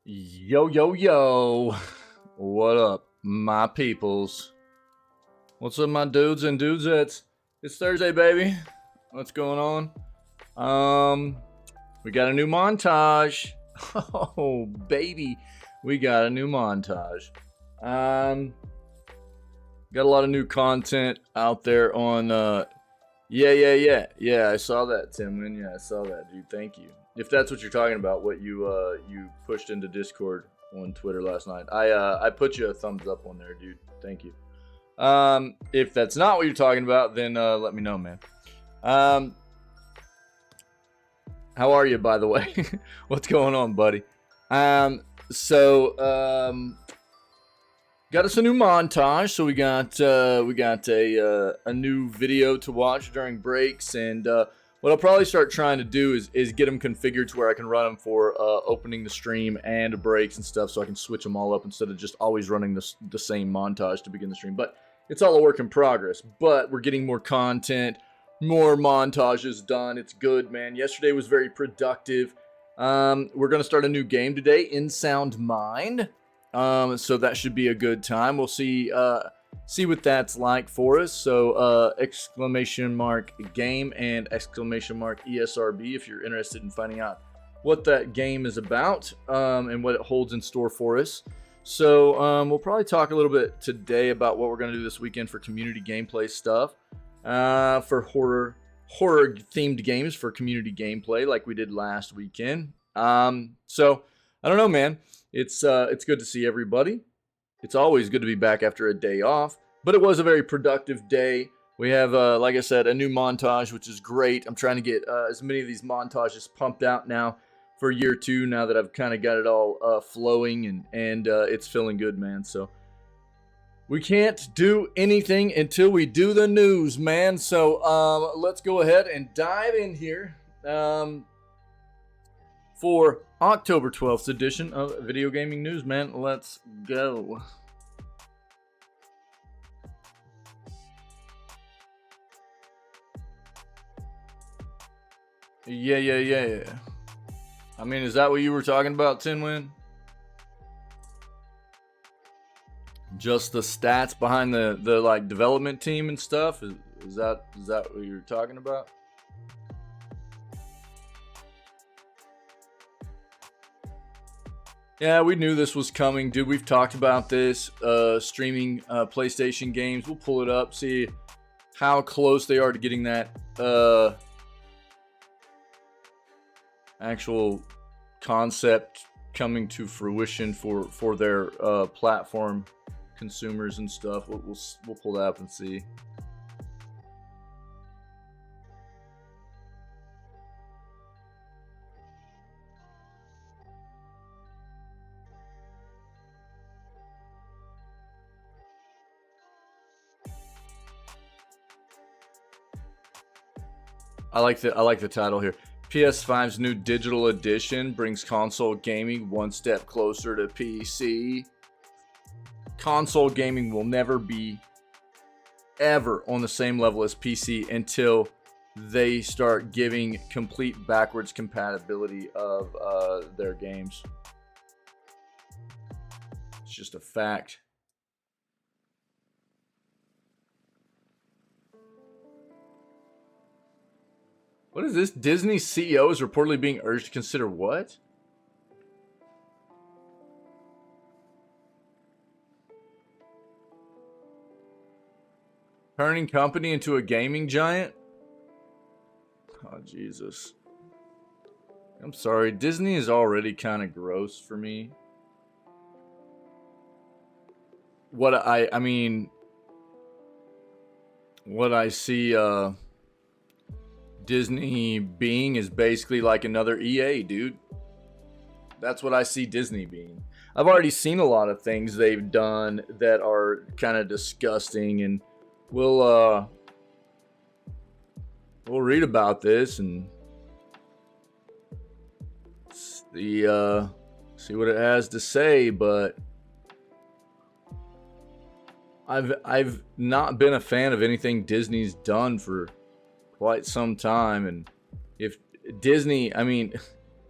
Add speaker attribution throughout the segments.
Speaker 1: Yo, yo, yo. What up, my peoples? What's up, my dudes and dudesettes? It's Thursday, baby. What's going on? We got a new montage. Oh, baby. We got a new montage. Got a lot of new content out there on, Yeah, I saw that, Timlin. Yeah, I saw that, dude. Thank you. If that's what you're talking about, what you pushed into Discord on Twitter last night, I put you a thumbs up on there, dude. Thank you. If that's not what you're talking about, then let me know, man. How are you, by the way? What's going on, buddy? Got us a new montage, so we got a new video to watch during breaks, and what I'll probably start trying to do is get them configured to where I can run them for opening the stream and breaks and stuff, so I can switch them all up instead of just always running the same montage to begin the stream. But it's all a work in progress. But we're getting more content, more montages done. It's good, man. Yesterday was very productive. We're gonna start a new game today, In Sound Mind. So that should be a good time. We'll see what that's like for us. So !game and !ESRB if you're interested in finding out what that game is about and what it holds in store for us. So we'll probably talk a little bit today about what we're going to do this weekend for community gameplay stuff, for horror themed games for community gameplay like we did last weekend. So I don't know, man. It's good to see everybody. It's always good to be back after a day off, but it was a very productive day. We have, like I said, a new montage, which is great. I'm trying to get as many of these montages pumped out now for year 2, now that I've kind of got it all flowing and it's feeling good, man. So we can't do anything until we do the news, man. So let's go ahead and dive in here. For October 12th edition of Video Gaming News, man. Let's go. Yeah. I mean, is that what you were talking about, Tinwin? Just the stats behind the like development team and stuff? Is that what you're talking about? Yeah, we knew this was coming, dude. We've talked about this, streaming PlayStation games. We'll pull it up, see how close they are to getting that actual concept coming to fruition for their platform consumers and stuff. We'll pull that up and see. I like the title here. PS5's new digital edition brings console gaming one step closer to PC. Console gaming will never be ever on the same level as PC until they start giving complete backwards compatibility of their games. It's just a fact. What is this? Disney CEO is reportedly being urged to consider what? Turning company into a gaming giant? Oh, Jesus. I'm sorry. Disney is already kind of gross for me. What I see, Disney being is basically like another EA, dude. That's what I see Disney being. I've already seen a lot of things they've done that are kind of disgusting, and we'll read about this and see what it has to say. But I've not been a fan of anything Disney's done for quite some time, and if Disney, I mean,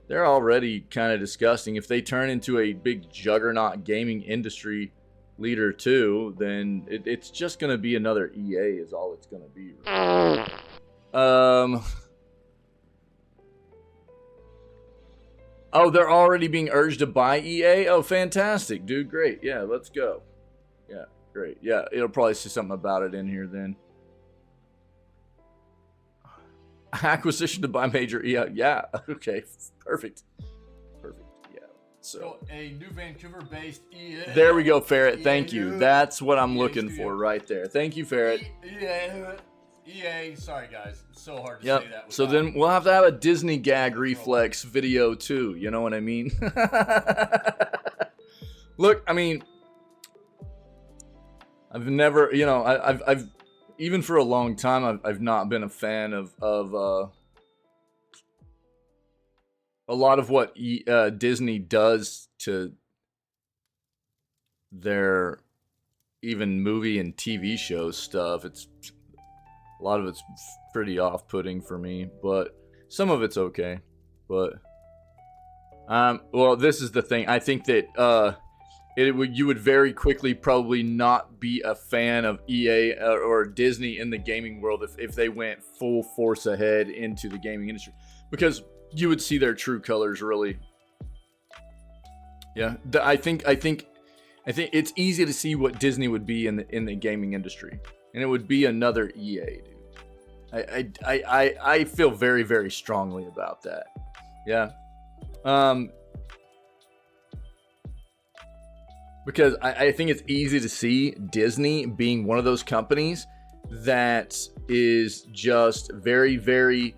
Speaker 1: they're already kind of disgusting. If they turn into a big juggernaut gaming industry leader too, then it's just gonna be another EA is all it's gonna be. Oh, they're already being urged to buy EA? Oh, fantastic, dude. Great. Yeah, let's go. Yeah, great. Yeah, it'll probably say something about it in here then. Acquisition to buy major EA. Yeah, okay. Perfect. Perfect. Yeah. So
Speaker 2: a new Vancouver-based EA.
Speaker 1: There we go, Ferret. Thank you. That's what I'm looking for right there. Thank you, Ferret.
Speaker 2: EA, sorry guys, it's so hard to say that.
Speaker 1: So then we'll have to have a Disney gag reflex video too. You know what I mean? Look, I mean, I've never, you know, I've even for a long time, I've not been a fan of a lot of what Disney does to their even movie and TV show stuff. It's a lot of it's pretty off-putting for me, but some of it's okay. But well, this is the thing. I think that you would very quickly probably not be a fan of EA or Disney in the gaming world if they went full force ahead into the gaming industry, because you would see their true colors really. Yeah, I think it's easy to see what Disney would be in the gaming industry, and it would be another EA, dude. I feel very, very strongly about that. Yeah. Because I think it's easy to see Disney being one of those companies that is just very, very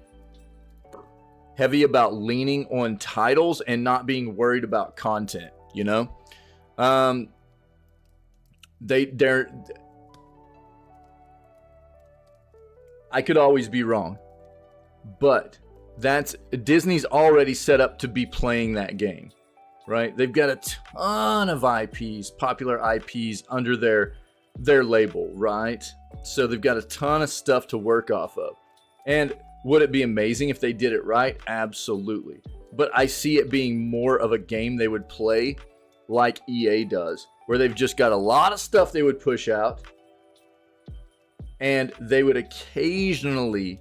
Speaker 1: heavy about leaning on titles and not being worried about content, you know? They're I could always be wrong, but Disney's already set up to be playing that game, right? They've got a ton of IPs, popular IPs under their label, right? So they've got a ton of stuff to work off of. And would it be amazing if they did it right? Absolutely. But I see it being more of a game they would play like EA does, where they've just got a lot of stuff they would push out, and they would occasionally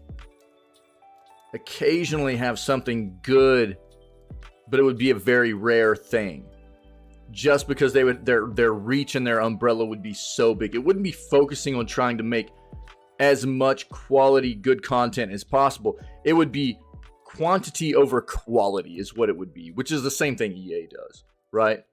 Speaker 1: have something good, but it would be a very rare thing, just because their reach and their umbrella would be so big. It wouldn't be focusing on trying to make as much quality good content as possible. It would be quantity over quality is what it would be, which is the same thing EA does, right?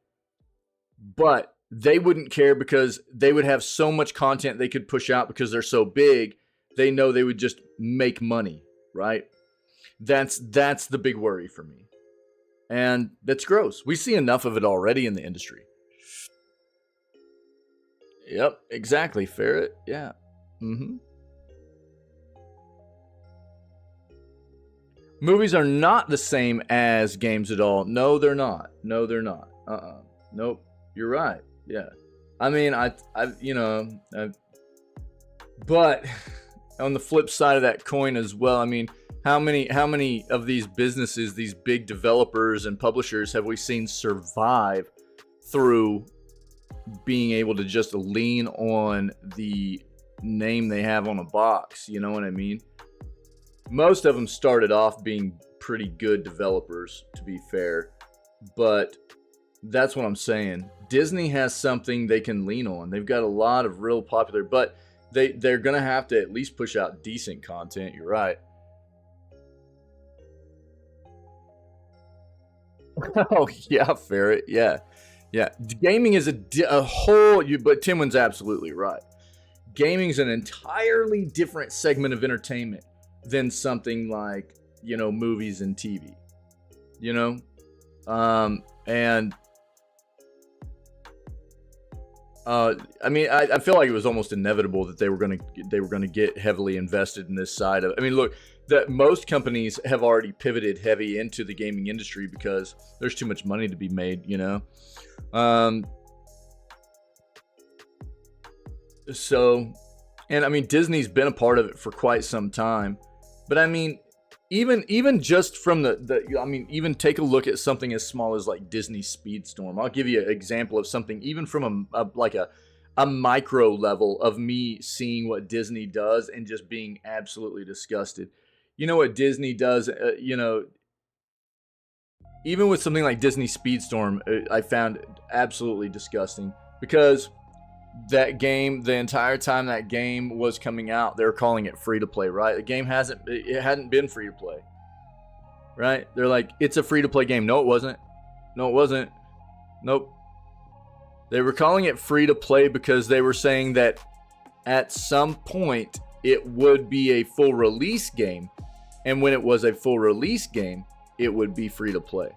Speaker 1: But they wouldn't care because they would have so much content they could push out because they're so big. They know they would just make money, right? That's the big worry for me. And that's gross. We see enough of it already in the industry. Yep, exactly, Ferret. Yeah. Movies are not the same as games at all. No, they're not. No, they're not. Nope. You're right. Yeah. I mean, but on the flip side of that coin as well, I mean, how many of these businesses, these big developers and publishers have we seen survive through being able to just lean on the name they have on a box? You know what I mean? Most of them started off being pretty good developers, to be fair, but that's what I'm saying. Disney has something they can lean on. They've got a lot of real popular, but they're gonna have to at least push out decent content. You're right. Oh yeah, Ferret. Yeah. Gaming is a whole. But Timwin's absolutely right. Gaming is an entirely different segment of entertainment than something like, you know, movies and TV. You know, and I mean, I feel like it was almost inevitable that they were gonna get heavily invested in this side of. I mean, look, that most companies have already pivoted heavy into the gaming industry because there's too much money to be made, you know. So, and I mean, Disney's been a part of it for quite some time, but I mean, even just from the I mean, even take a look at something as small as like Disney Speedstorm. I'll give you an example of something even from a micro level of me seeing what Disney does and just being absolutely disgusted. You know what Disney does, even with something like Disney Speedstorm, I found absolutely disgusting because that game, the entire time that game was coming out, they were calling it free to play, right? The game hadn't been free to play, right? They're like, it's a free to play game. No, it wasn't. No, it wasn't. Nope. They were calling it free to play because they were saying that at some point it would be a full release game. And when it was a full release game, it would be free to play.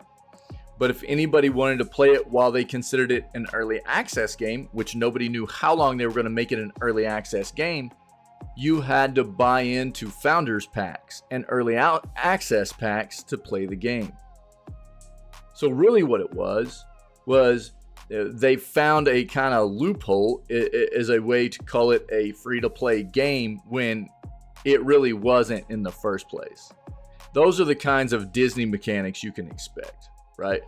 Speaker 1: But if anybody wanted to play it while they considered it an early access game, which nobody knew how long they were going to make it an early access game, you had to buy into founders packs and early access packs to play the game. So really what it was they found a kind of loophole as a way to call it a free-to-play game when it really wasn't in the first place. Those are the kinds of Disney mechanics you can expect, right?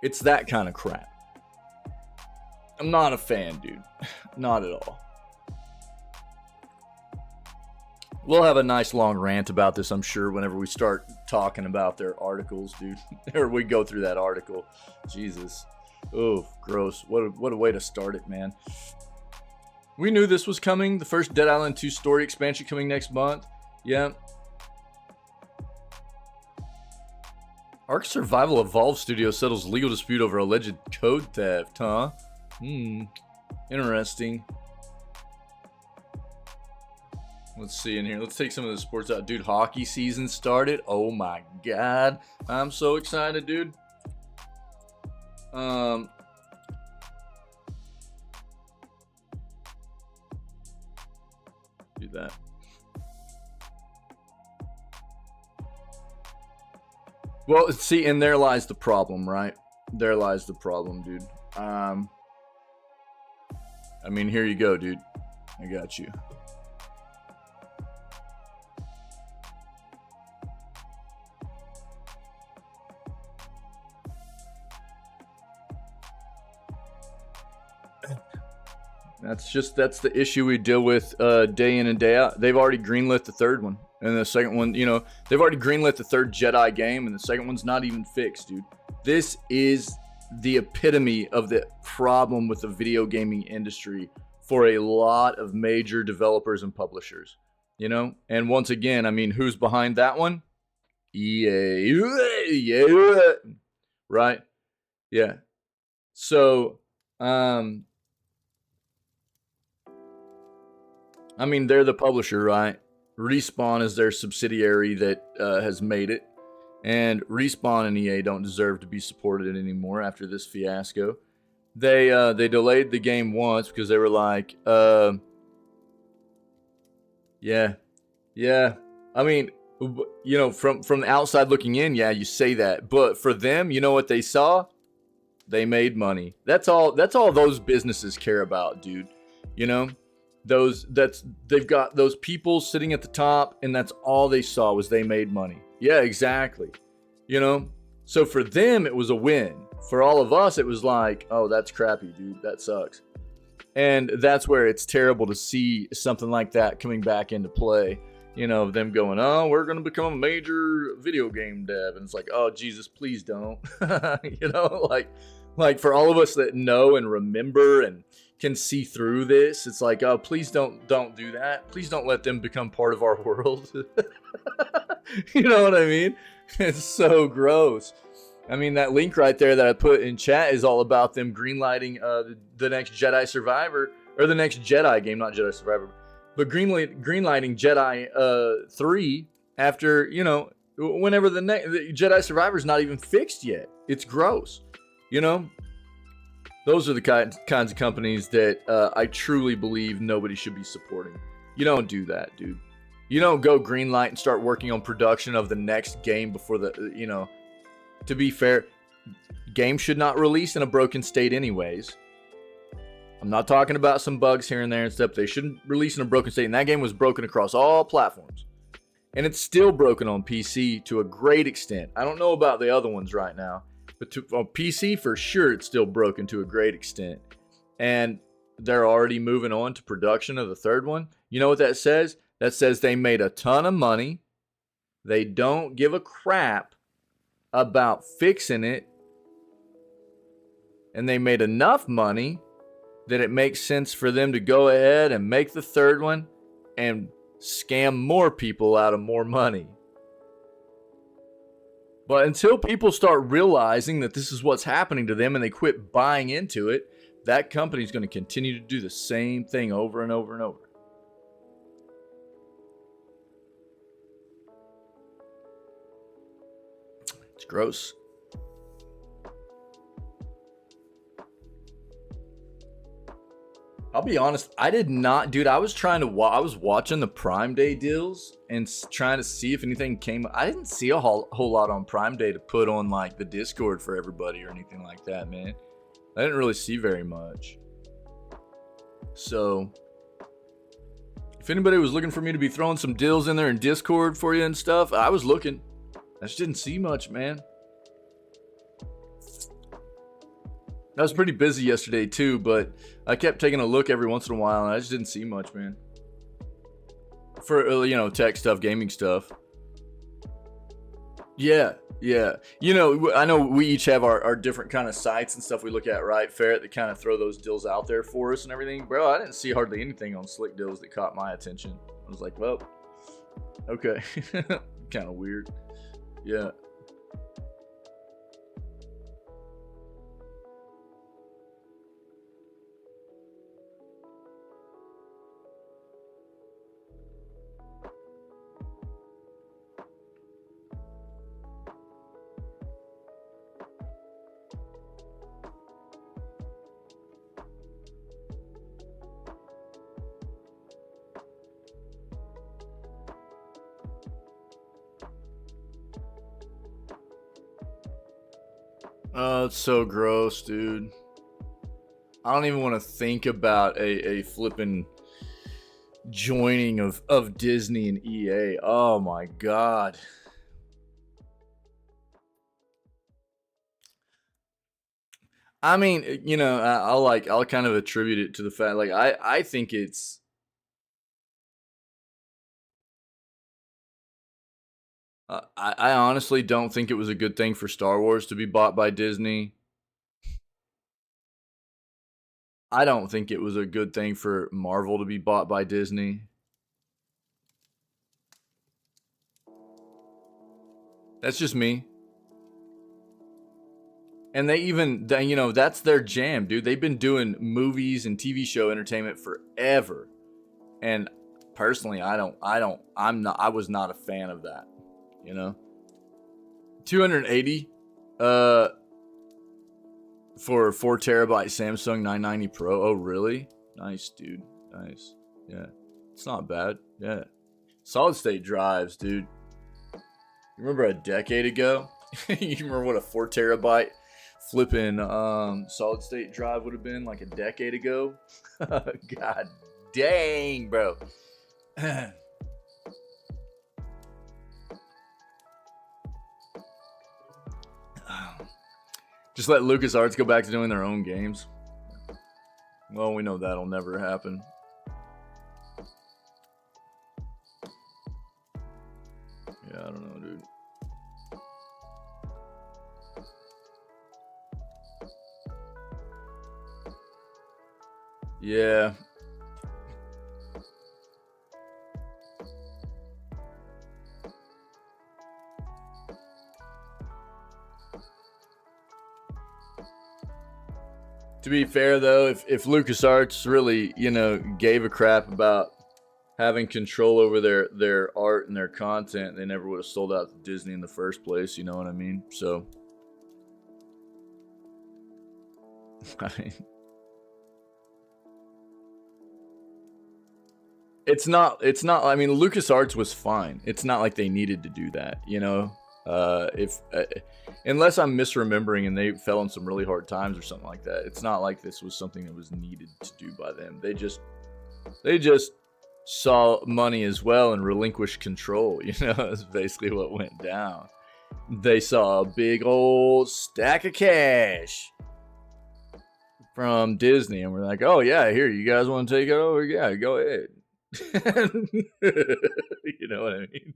Speaker 1: It's that kind of crap. I'm not a fan, dude. Not at all. We'll have a nice long rant about this, I'm sure, whenever we start talking about their articles, dude. Or we go through that article. Jesus. Oh, gross. What a way to start it, man. We knew this was coming. The first Dead Island 2 story expansion coming next month. Yeah. Ark Survival Evolved Studio settles legal dispute over alleged code theft, huh? Interesting. Let's see in here. Let's take some of the sports out. Dude, hockey season started. Oh my god. I'm so excited, dude. Do that. Well, see, and there lies the problem, right? There lies the problem, dude. I mean, here you go, dude. I got you. That's the issue we deal with day in and day out. They've already greenlit the third one. And the second one, you know, they've already greenlit the third Jedi game, and the second one's not even fixed, dude. This is the epitome of the problem with the video gaming industry for a lot of major developers and publishers, you know? And once again, I mean, who's behind that one? EA. Yeah. Right? Yeah. So, I mean, they're the publisher, right? Respawn is their subsidiary that has made it. And Respawn and EA don't deserve to be supported anymore after this fiasco. They delayed the game once because they were like, yeah. I mean, you know, from the outside looking in, yeah, you say that. But for them, you know what they saw? They made money. That's all those businesses care about, dude. You know? They've got those people sitting at the top, and that's all they saw was they made money. Yeah, exactly. You know, so for them it was a win. For all of us, it was like, oh, that's crappy, dude. That sucks. And that's where it's terrible to see something like that coming back into play. You know, them going, oh, we're going to become a major video game dev, and it's like, oh, Jesus, please don't. You know, like for all of us that know and remember and can see through this, it's like, oh, please don't do that. Please don't let them become part of our world. You know what I mean? It's so gross. I mean, that link right there that I put in chat is all about them greenlighting the next Jedi Survivor, or the next Jedi game, not Jedi Survivor, but greenlighting Jedi 3 after, you know, whenever the Jedi Survivor's not even fixed yet. It's gross. You know? Those are the kinds of companies that I truly believe nobody should be supporting. You don't do that, dude. You don't go greenlight and start working on production of the next game before the, you know, to be fair, games should not release in a broken state anyways. I'm not talking about some bugs here and there and stuff. They shouldn't release in a broken state. And that game was broken across all platforms. And it's still broken on PC to a great extent. I don't know about the other ones right now, but on PC for sure it's still broken to a great extent. And they're already moving on to production of the third one. You know what that says? That says they made a ton of money. They don't give a crap about fixing it. And they made enough money that it makes sense for them to go ahead and make the third one and scam more people out of more money. But until people start realizing that this is what's happening to them and they quit buying into it, that company's going to continue to do the same thing over and over and over. It's gross. I'll be honest, I did not, dude. I was watching the Prime Day deals and trying to see if anything came. I didn't see a whole lot on Prime Day to put on like the Discord for everybody or anything like that, man. I didn't really see very much. So, if anybody was looking for me to be throwing some deals in there in Discord for you and stuff, I was looking. I just didn't see much, man. I was pretty busy yesterday too, but I kept taking a look every once in a while, and I just didn't see much, man. For, you know, tech stuff, gaming stuff. Yeah. You know, I know we each have our different kind of sites and stuff we look at, right? Ferret, that kind of throw those deals out there for us and everything. Bro, I didn't see hardly anything on Slick Deals that caught my attention. I was like, well, okay. Kind of weird. Yeah. Oh, it's so gross, dude. I don't even want to think about a flipping joining of Disney and EA. Oh my god. I mean, you know, I'll kind of attribute it to the fact, like, I think it's, I honestly don't think it was a good thing for Star Wars to be bought by Disney. I don't think it was a good thing for Marvel to be bought by Disney. That's just me. And they even, you know, that's their jam, dude. They've been doing movies and TV show entertainment forever. And personally, I was not a fan of that, you know? 280 for 4 terabyte Samsung 990 Pro. Oh, really? Nice, dude. Nice. Yeah. It's not bad. Yeah. Solid state drives, dude. You remember a decade ago? You remember what a 4 terabyte flipping solid state drive would have been like a decade ago? God dang, bro. Just let LucasArts go back to doing their own games. Well, we know that'll never happen. Yeah, I don't know, dude. Yeah. To be fair, though, if LucasArts really, you know, gave a crap about having control over their art and their content, they never would have sold out to Disney in the first place. You know what I mean? So, it's not. I mean, LucasArts was fine. It's not like they needed to do that. You know, unless I'm misremembering and they fell in some really hard times or something like that, it's not like this was something that was needed to do by them. They just saw money as well and relinquished control. You know, that's basically what went down. They saw a big old stack of cash from Disney, and we're like, oh yeah, here, you guys want to take it over? Yeah, go ahead. You know what I mean?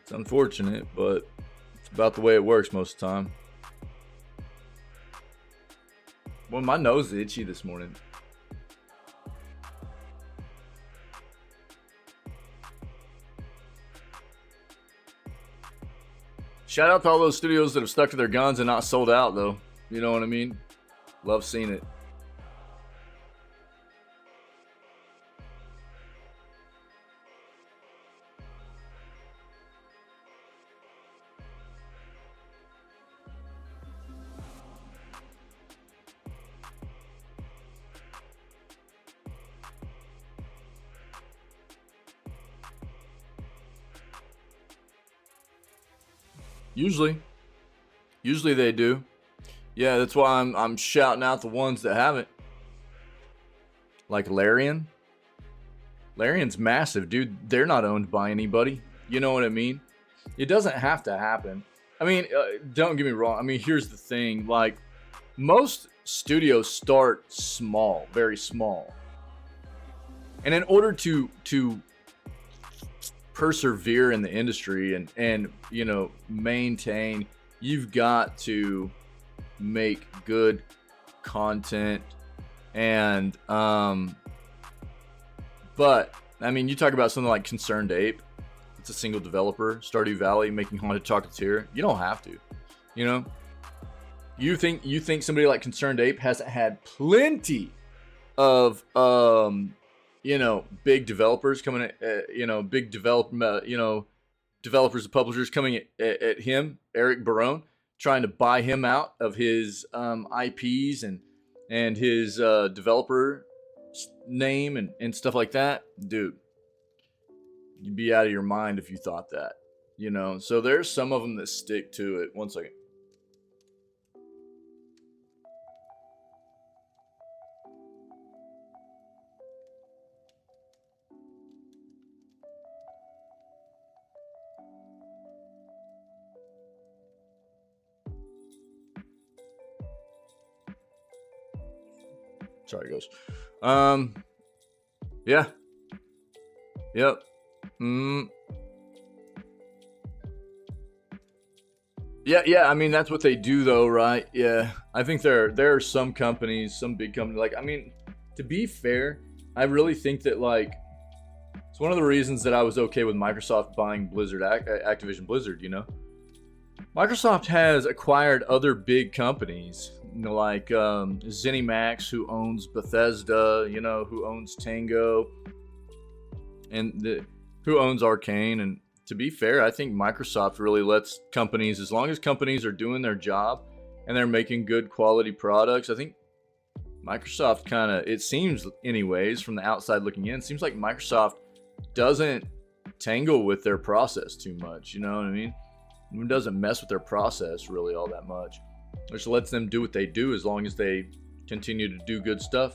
Speaker 1: It's unfortunate, but it's about the way it works most of the time. Well, my nose is itchy this morning. Shout out to all those studios that have stuck to their guns and not sold out, though. You know what I mean? Love seeing it. Usually they do. Yeah, that's why I'm shouting out the ones that haven't. Like Larian. Larian's massive, dude. They're not owned by anybody. You know what I mean? It doesn't have to happen. I mean, don't get me wrong. I mean, here's the thing. Like, most studios start small, very small. And in order to persevere in the industry and you know, maintain, you've got to make good content. And but I mean, you talk about something like Concerned Ape. It's a single developer, Stardew Valley, making Haunted Chocolatier. You don't have to, you know. You think somebody like Concerned Ape hasn't had plenty of you know, big developers coming at, you know, big development, you know, developers and publishers coming at him, Eric Barone, trying to buy him out of his IPs and his developer name and stuff like that. Dude, you'd be out of your mind if you thought that, you know. So there's some of them that stick to it. One second. Sorry, goes. Yeah. Yep. Yeah. I mean, that's what they do, though, right? Yeah. I think there are some companies, some big companies. Like, I mean, to be fair, I really think that, like, it's one of the reasons that I was okay with Microsoft buying Blizzard, Activision Blizzard. You know, Microsoft has acquired other big companies, you know, like ZeniMax, who owns Bethesda, you know, who owns Tango, and who owns Arcane. And to be fair, I think Microsoft really lets companies, as long as companies are doing their job and they're making good quality products, I think Microsoft kind of, it seems anyways, from the outside looking in, seems like Microsoft doesn't tangle with their process too much, you know what I mean? It doesn't mess with their process really all that much. Which lets them do what they do as long as they continue to do good stuff.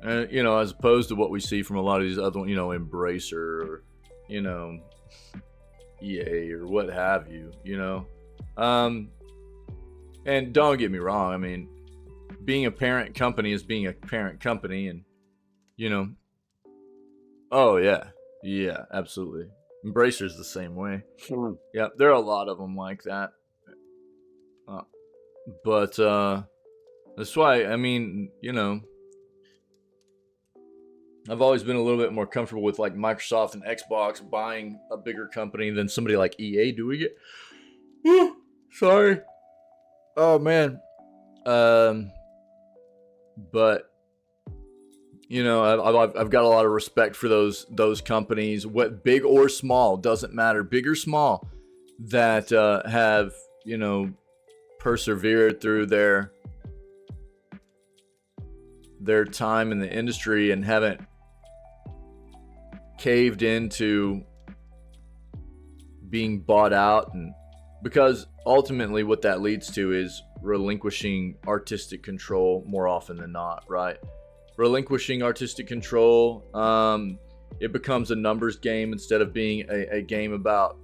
Speaker 1: You know, as opposed to what we see from a lot of these other, you know, Embracer or, you know, EA or what have you, you know. And don't get me wrong, I mean, being a parent company is being a parent company, and, you know, oh yeah, absolutely. Embracer's the same way. Yeah, there are a lot of them like that. But that's why, I mean, you know, I've always been a little bit more comfortable with like Microsoft and Xbox buying a bigger company than somebody like EA doing it. Sorry. Oh man. But you know, I've got a lot of respect for those companies, what big or small, doesn't matter, big or small, that have, you know, persevered through their time in the industry and haven't caved into being bought out, and because ultimately what that leads to is relinquishing artistic control more often than not, right? Relinquishing artistic control, it becomes a numbers game instead of being a game about,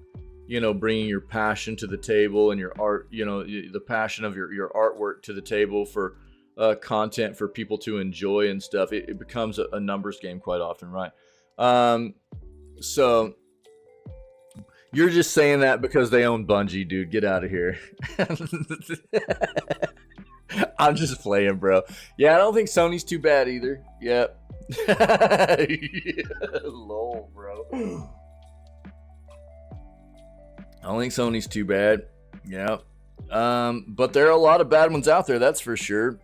Speaker 1: you know, bringing your passion to the table and your art, you know, the passion of your artwork to the table for content for people to enjoy and stuff. It becomes a numbers game quite often, right? So you're just saying that because they own Bungie, dude. Get out of here. I'm just playing, bro. Yeah, I don't think Sony's too bad either. Yep. Yeah, lol, bro. I don't think Sony's too bad. Yeah. But there are a lot of bad ones out there, that's for sure.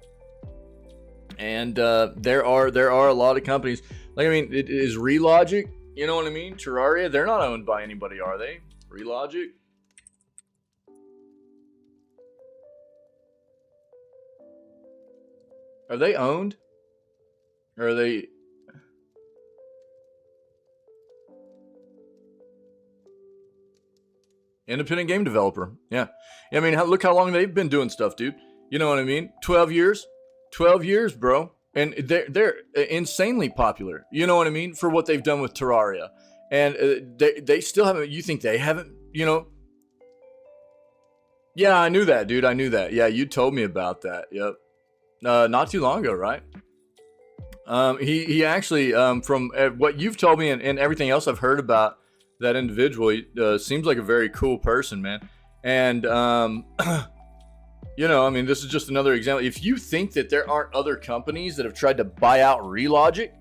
Speaker 1: And there are a lot of companies. Like, I mean, it is Relogic, you know what I mean? Terraria, they're not owned by anybody, are they? Relogic? Are they owned? Or are they... Independent game developer. Yeah. I mean, look how long they've been doing stuff, dude. You know what I mean? 12 years. 12 years, bro. And they're insanely popular. You know what I mean? For what they've done with Terraria. And they still haven't... You think they haven't, you know... Yeah, I knew that, dude. I knew that. Yeah, you told me about that. Yep. Not too long ago, right? He actually, from what you've told me and everything else I've heard about that individual, he seems like a very cool person, man. And, you know, I mean, this is just another example. If you think that there aren't other companies that have tried to buy out Relogic,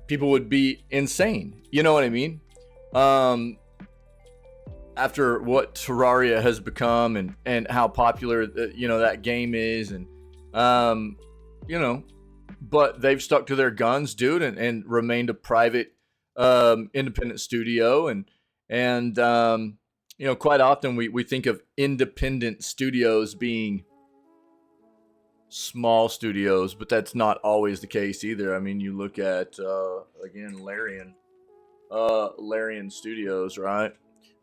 Speaker 1: people would be insane. You know what I mean? After what Terraria has become and how popular, you know, that game is, and, you know, but they've stuck to their guns, dude, and remained a private, independent studio. And you know, quite often we think of independent studios being small studios, but that's not always the case either. I mean, you look at, again, Larian Studios, right?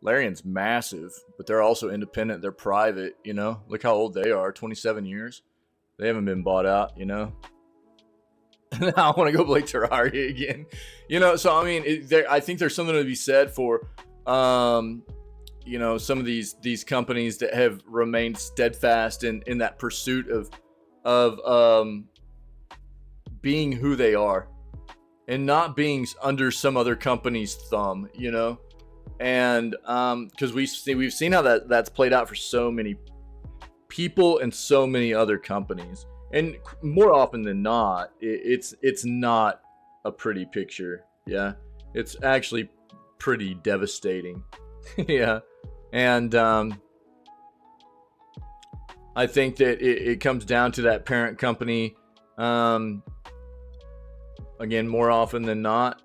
Speaker 1: Larian's massive, but they're also independent. They're private, you know? Look how old they are, 27 years. They haven't been bought out, you know? Now I want to go play Terraria again. You know, so I mean, I think there's something to be said for, you know, some of these companies that have remained steadfast in that pursuit of being who they are and not being under some other company's thumb, you know? And because we've seen how that's played out for so many people and so many other companies, and more often than not, it's not a pretty picture. Yeah, it's actually pretty devastating. Yeah, and I think that it comes down to that parent company. Again, more often than not,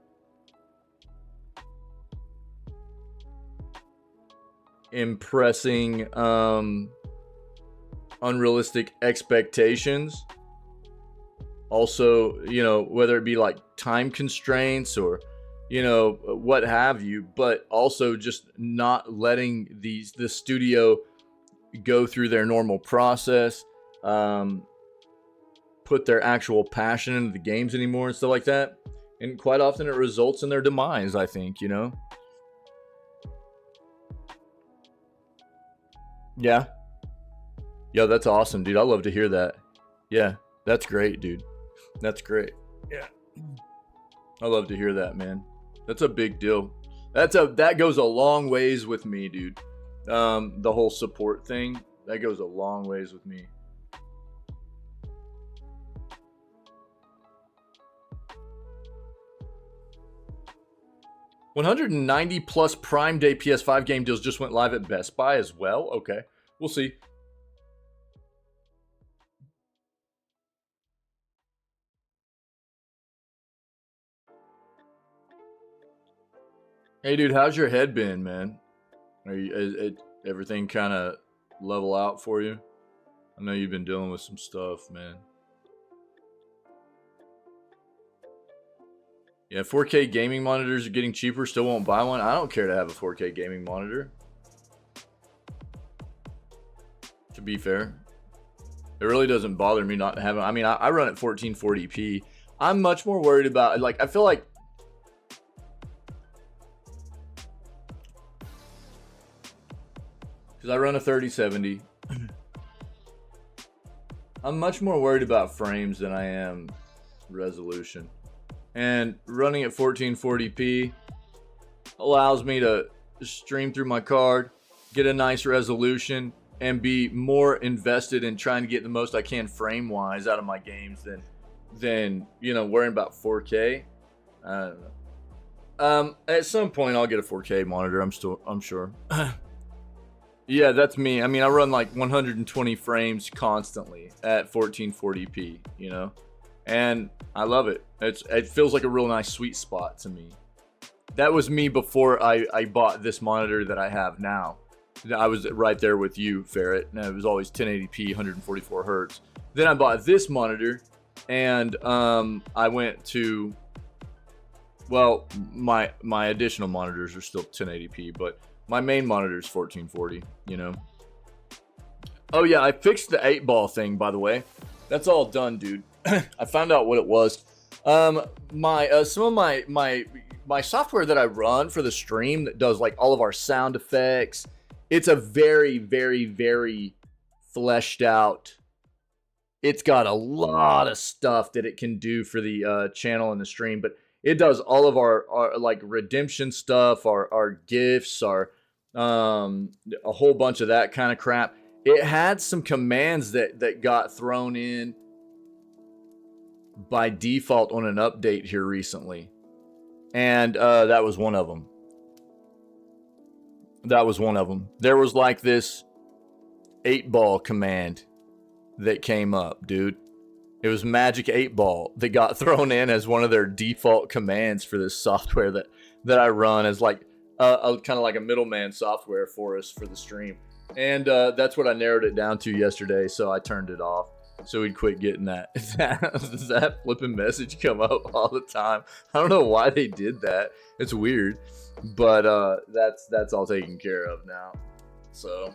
Speaker 1: impressing unrealistic expectations. Also, you know, whether it be like time constraints or, you know, what have you, but also just not letting the studio go through their normal process, put their actual passion into the games anymore and stuff like that. And quite often it results in their demise, I think, you know? Yeah. Yo, that's awesome, dude. I love to hear that. Yeah, that's great, dude. That's great. Yeah. I love to hear that, man. That's a big deal. That goes a long ways with me, dude. The whole support thing, that goes a long ways with me. $190 plus Prime Day PS5 game deals just went live at Best Buy as well. Okay, we'll see. Hey, dude, how's your head been, man? Are you everything kind of level out for you? I know you've been dealing with some stuff, man. Yeah, 4K gaming monitors are getting cheaper. Still won't buy one. I don't care to have a 4K gaming monitor. To be fair, it really doesn't bother me not having. I mean, I run at 1440p. I'm much more worried about, like, I feel like because I run a 3070. I'm much more worried about frames than I am resolution. And running at 1440p allows me to stream through my card, get a nice resolution, and be more invested in trying to get the most I can frame-wise out of my games than you know, worrying about 4K. I don't know. At some point I'll get a 4K monitor. I'm sure. Yeah, that's me. I mean, I run like 120 frames constantly at 1440p, you know, and I love it. It feels like a real nice sweet spot to me. That was me before I bought this monitor that I have now. I was right there with you, Ferret, and it was always 1080p, 144 hertz. Then I bought this monitor, and I went to, well, my additional monitors are still 1080p, but my main monitor is 1440, you know. Oh yeah, I fixed the 8-ball thing, by the way. That's all done, dude. I found out what it was. Some of my software that I run for the stream that does like all of our sound effects, it's a very, very, very fleshed out. It's got a lot of stuff that it can do for the channel and the stream, but it does all of our like redemption stuff, our gifts, our a whole bunch of that kind of crap. It had some commands that got thrown in by default on an update here recently, and that was one of them. There was like this 8-ball command that came up, dude. It was Magic 8-ball that got thrown in as one of their default commands for this software that I run as like a kind of like a middleman software for us for the stream. And that's what I narrowed it down to yesterday, so I turned it off so we'd quit getting that. Does that flipping message come up all the time? I don't know why they did that. It's weird, but that's all taken care of now. So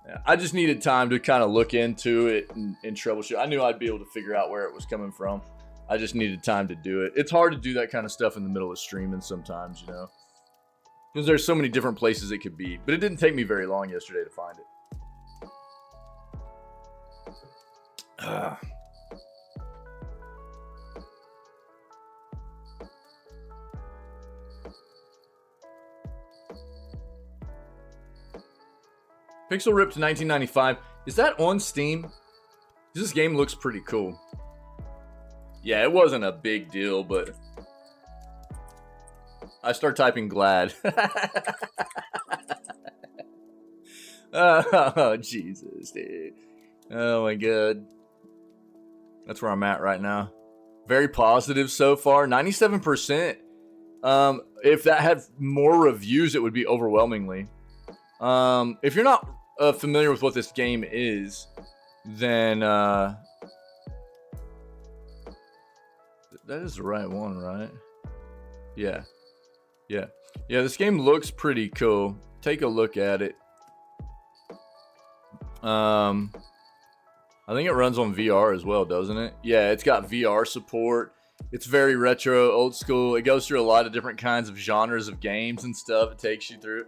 Speaker 1: yeah, I just needed time to kind of look into it and troubleshoot. I knew I'd be able to figure out where it was coming from. I just needed time to do it. It's hard to do that kind of stuff in the middle of streaming sometimes, you know, because there's so many different places it could be. But it didn't take me very long yesterday to find it. Pixel Ripped 1995. Is that on Steam? This game looks pretty cool. Yeah, it wasn't a big deal, but I start typing glad. Oh, Jesus, dude. Oh, my God. That's where I'm at right now. Very positive so far. 97%. If that had more reviews, it would be overwhelmingly. If you're not familiar with what this game is, then that is the right one, right? Yeah. This game looks pretty cool. Take a look at it. I think it runs on VR as well, doesn't it? Yeah, it's got VR support. It's very retro, old school. It goes through a lot of different kinds of genres of games and stuff. It takes you through.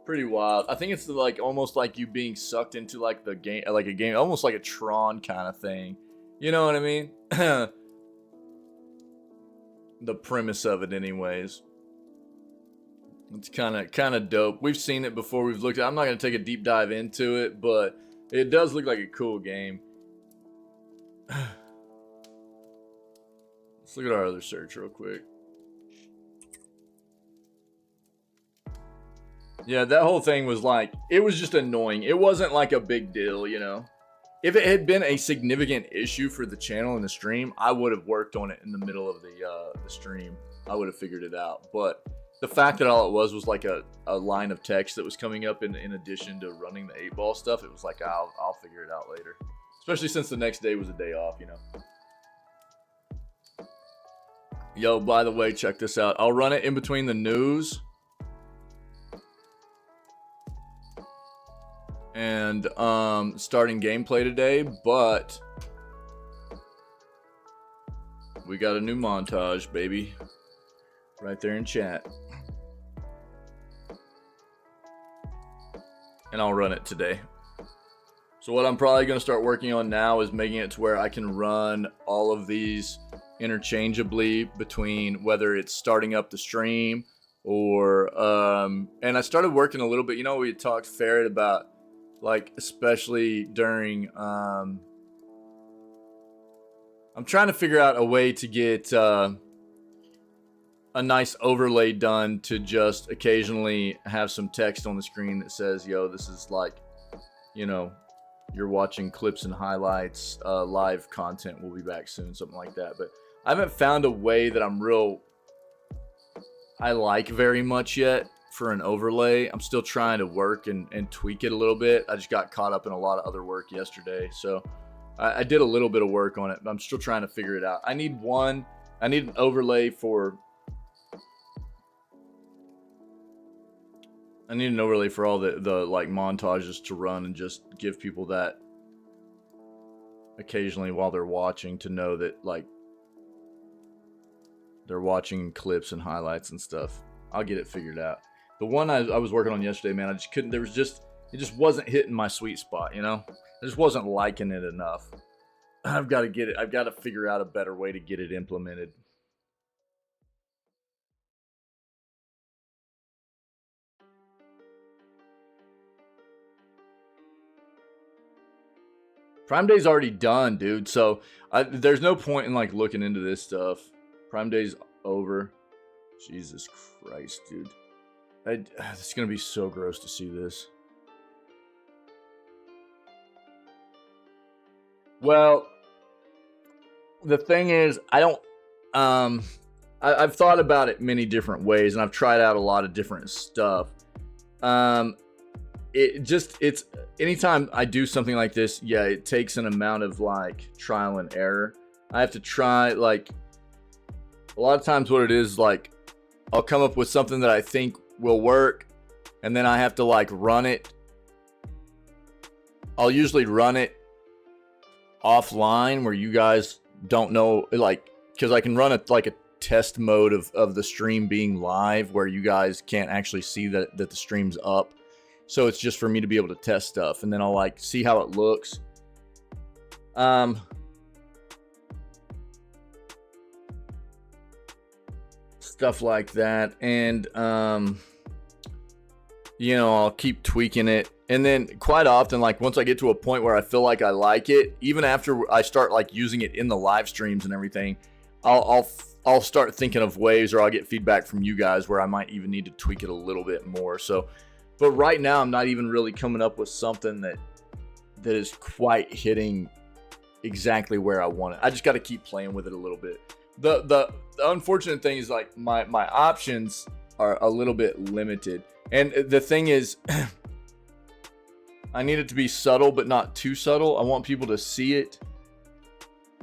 Speaker 1: Pretty wild. I think it's like almost like you being sucked into like the game, like a game, almost like a Tron kind of thing. You know what I mean? The premise of it, anyways. It's kind of dope. We've seen it before. We've looked at. I'm not gonna take a deep dive into it, but it does look like a cool game. Let's look at our other search real quick. Yeah, that whole thing was like, it was just annoying. It wasn't like a big deal, you know. If it had been a significant issue for the channel and the stream, I would have worked on it in the middle of the stream. I would have figured it out. But the fact that all it was like a line of text that was coming up in addition to running the 8-ball stuff, it was like, I'll figure it out later. Especially since the next day was a day off, you know. Yo, by the way, check this out. I'll run it in between the news and starting gameplay today, but we got a new montage, baby, right there in chat. And I'll run it today. So what I'm probably going to start working on now is making it to where I can run all of these interchangeably between whether it's starting up the stream or and I started working a little bit, you know, we had talked Ferret about, like, especially during I'm trying to figure out a way to get a nice overlay done to just occasionally have some text on the screen that says, yo, this is, like, you know, you're watching clips and highlights, live content will be back soon, something like that. But I haven't found a way that I like very much yet for an overlay. I'm still trying to work and tweak it a little bit. I just got caught up in a lot of other work yesterday, so I did a little bit of work on it, but I'm still trying to figure it out. I need an overlay for all the like montages to run and just give people that occasionally while they're watching to know that, like, they're watching clips and highlights and stuff. I'll get it figured out. The one I was working on yesterday, man, I just couldn't, it just wasn't hitting my sweet spot, you know? I just wasn't liking it enough. I've got to figure out a better way to get it implemented. Prime Day's already done, dude. So there's no point in, like, looking into this stuff. Prime Day's over. Jesus Christ, dude. It's gonna be so gross to see this. Well, the thing is, I've thought about it many different ways, and I've tried out a lot of different stuff. It's anytime I do something like this, yeah, it takes an amount of, like, trial and error. I have to try, like, a lot of times what it is, like, I'll come up with something that I think will work, and then I have to, like, run it. I'll usually run it offline where you guys don't know, like, because I can run it like a test mode of the stream being live where you guys can't actually see that the stream's up. So it's just for me to be able to test stuff, and then I'll, like, see how it looks. Stuff like that, and you know, I'll keep tweaking it, and then quite often, like, once I get to a point where I feel like I like it, even after I start, like, using it in the live streams and everything, I'll start thinking of ways, or I'll get feedback from you guys where I might even need to tweak it a little bit more. So, but right now I'm not even really coming up with something that is quite hitting exactly where I want it. I just got to keep playing with it a little bit. The unfortunate thing is, like, my options are a little bit limited, and the thing is, I need it to be subtle but not too subtle. I want people to see it,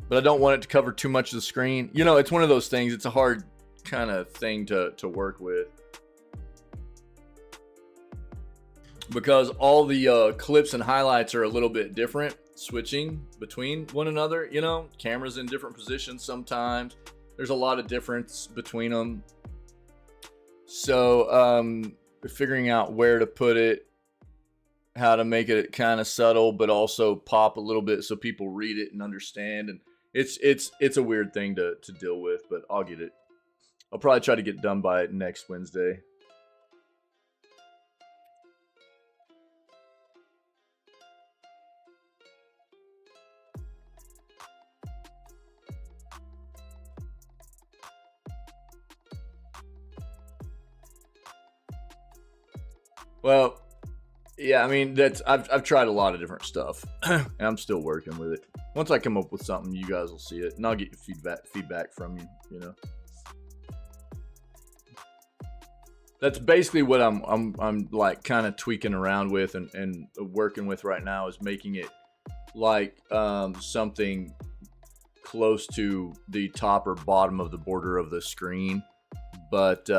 Speaker 1: but I don't want it to cover too much of the screen. You know, it's one of those things. It's a hard kind of thing to work with, because all the clips and highlights are a little bit different, switching between one another. You know, cameras in different positions sometimes. There's a lot of difference between them. So figuring out where to put it, how to make it kind of subtle but also pop a little bit so people read it and understand, and it's a weird thing to deal with, but I'll get it. I'll probably try to get done by next Wednesday. Well, yeah, I mean, I've tried a lot of different stuff, and I'm still working with it. Once I come up with something, you guys will see it, and I'll get feedback from you. You know, that's basically what I'm like kind of tweaking around with and working with right now, is making it like something close to the top or bottom of the border of the screen, but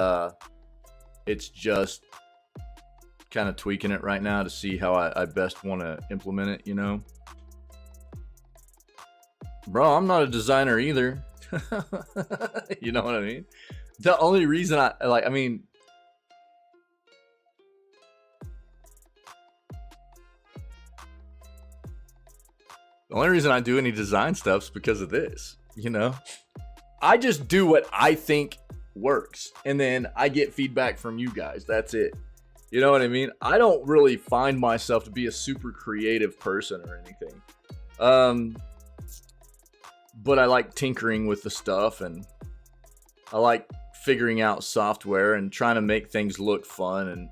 Speaker 1: it's just kind of tweaking it right now to see how I best want to implement it, you know? Bro, I'm not a designer either. You know what I mean? The only reason I mean, the only reason I do any design stuff is because of this, you know? I just do what I think works, and then I get feedback from you guys. That's it. You know what I mean? I don't really find myself to be a super creative person or anything. But I like tinkering with the stuff, and I like figuring out software and trying to make things look fun, and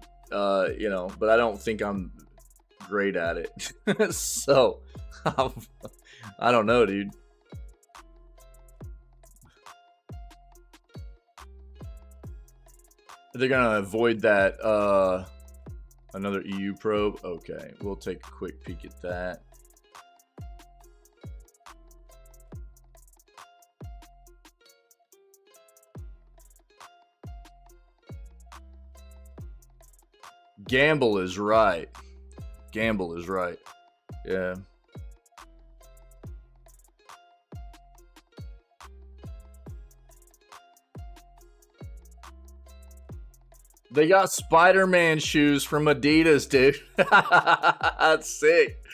Speaker 1: you know, but I don't think I'm great at it. So I don't know, dude. They're gonna avoid that another EU probe. Okay, we'll take a quick peek at that. Gamble is right. Gamble is right. Yeah. They got Spider-Man shoes from Adidas, dude. That's sick.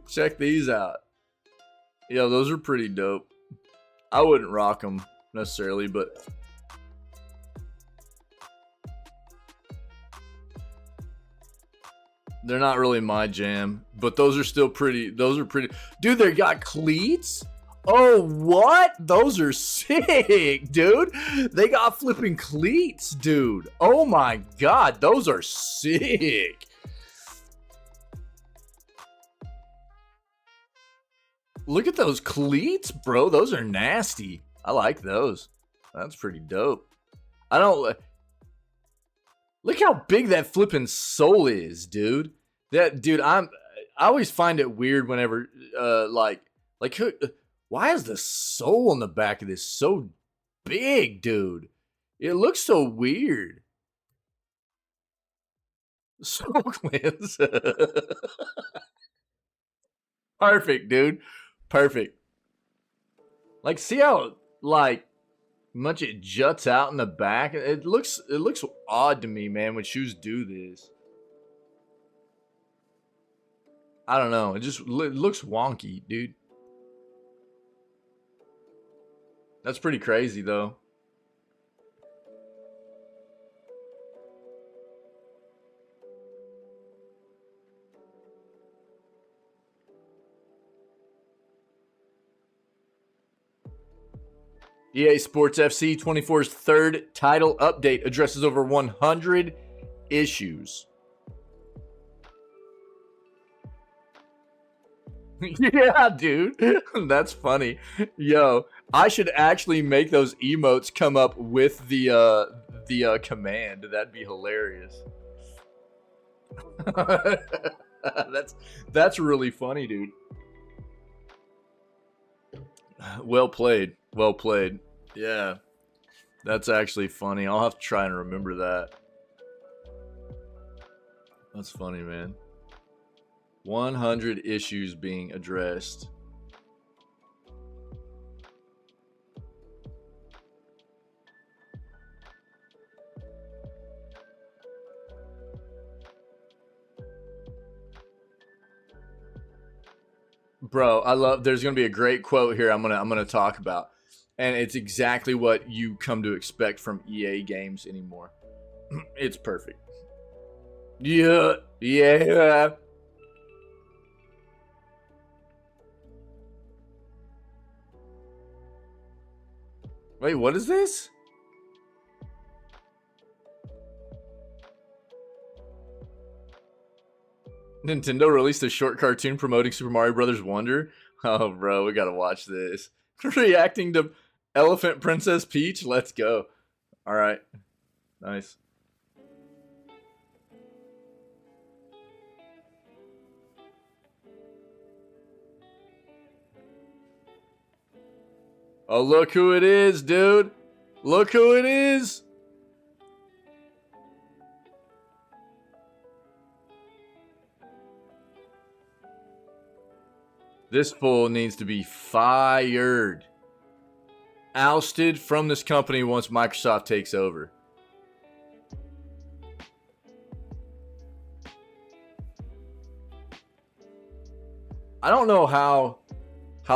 Speaker 1: Check these out. Yeah, those are pretty dope. I wouldn't rock them necessarily, but they're not really my jam. But those are still pretty. Those are pretty. Dude, they got cleats? Oh, what? Those are sick, dude. They got flipping cleats, dude. Oh my god, those are sick. Look at those cleats, bro. Those are nasty. I like those. That's pretty dope. I don't... Look how big that flipping sole is, dude. That, dude, I always find it weird whenever, why is the sole on the back of this so big, dude? It looks so weird. Sole cleanse. Perfect, dude. Perfect. Like, see how, like, much it juts out in the back? It looks odd to me, man, when shoes do this. I don't know. It looks wonky, dude. That's pretty crazy, though. EA Sports FC 24's third title update addresses over 100 issues. Yeah, dude. That's funny. Yo, I should actually make those emotes come up with the command. That'd be hilarious. That's really funny, dude. Well played. Well played. Yeah. That's actually funny. I'll have to try and remember that. That's funny, man. 100 issues being addressed. Bro, I love, there's going to be a great quote here I'm going to talk about. And it's exactly what you come to expect from EA games anymore. It's perfect. Yeah. Yeah. Wait, what is this? Nintendo released a short cartoon promoting Super Mario Brothers Wonder. Oh, bro, we gotta watch this. Reacting to Elephant Princess Peach? Let's go. Alright. Nice. Oh, look who it is, dude. Look who it is. This fool needs to be fired. Ousted from this company once Microsoft takes over. I don't know how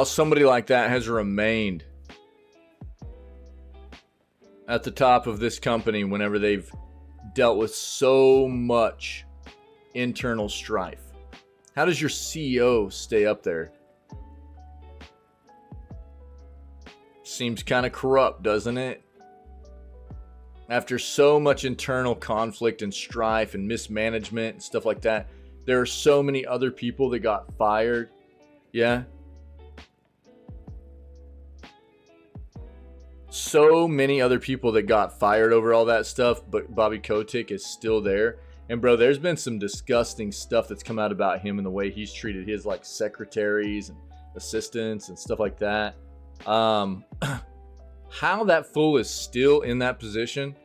Speaker 1: somebody like that has remained at the top of this company whenever they've dealt with so much internal strife. How does your CEO stay up there? Seems kind of corrupt, doesn't it? After so much internal conflict and strife and mismanagement and stuff like that, there are so many other people that got fired. Yeah. So many other people that got fired over all that stuff, but Bobby Kotick is still there. And bro, there's been some disgusting stuff that's come out about him and the way he's treated his like secretaries and assistants and stuff like that. How that fool is still in that position,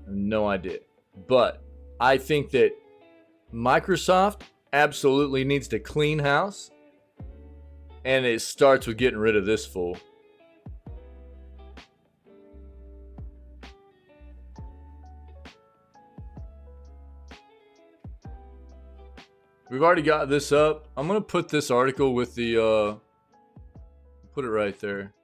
Speaker 1: no idea. But I think that Microsoft absolutely needs to clean house, and it starts with getting rid of this fool. We've already got this up. I'm gonna put this article with the put it right there.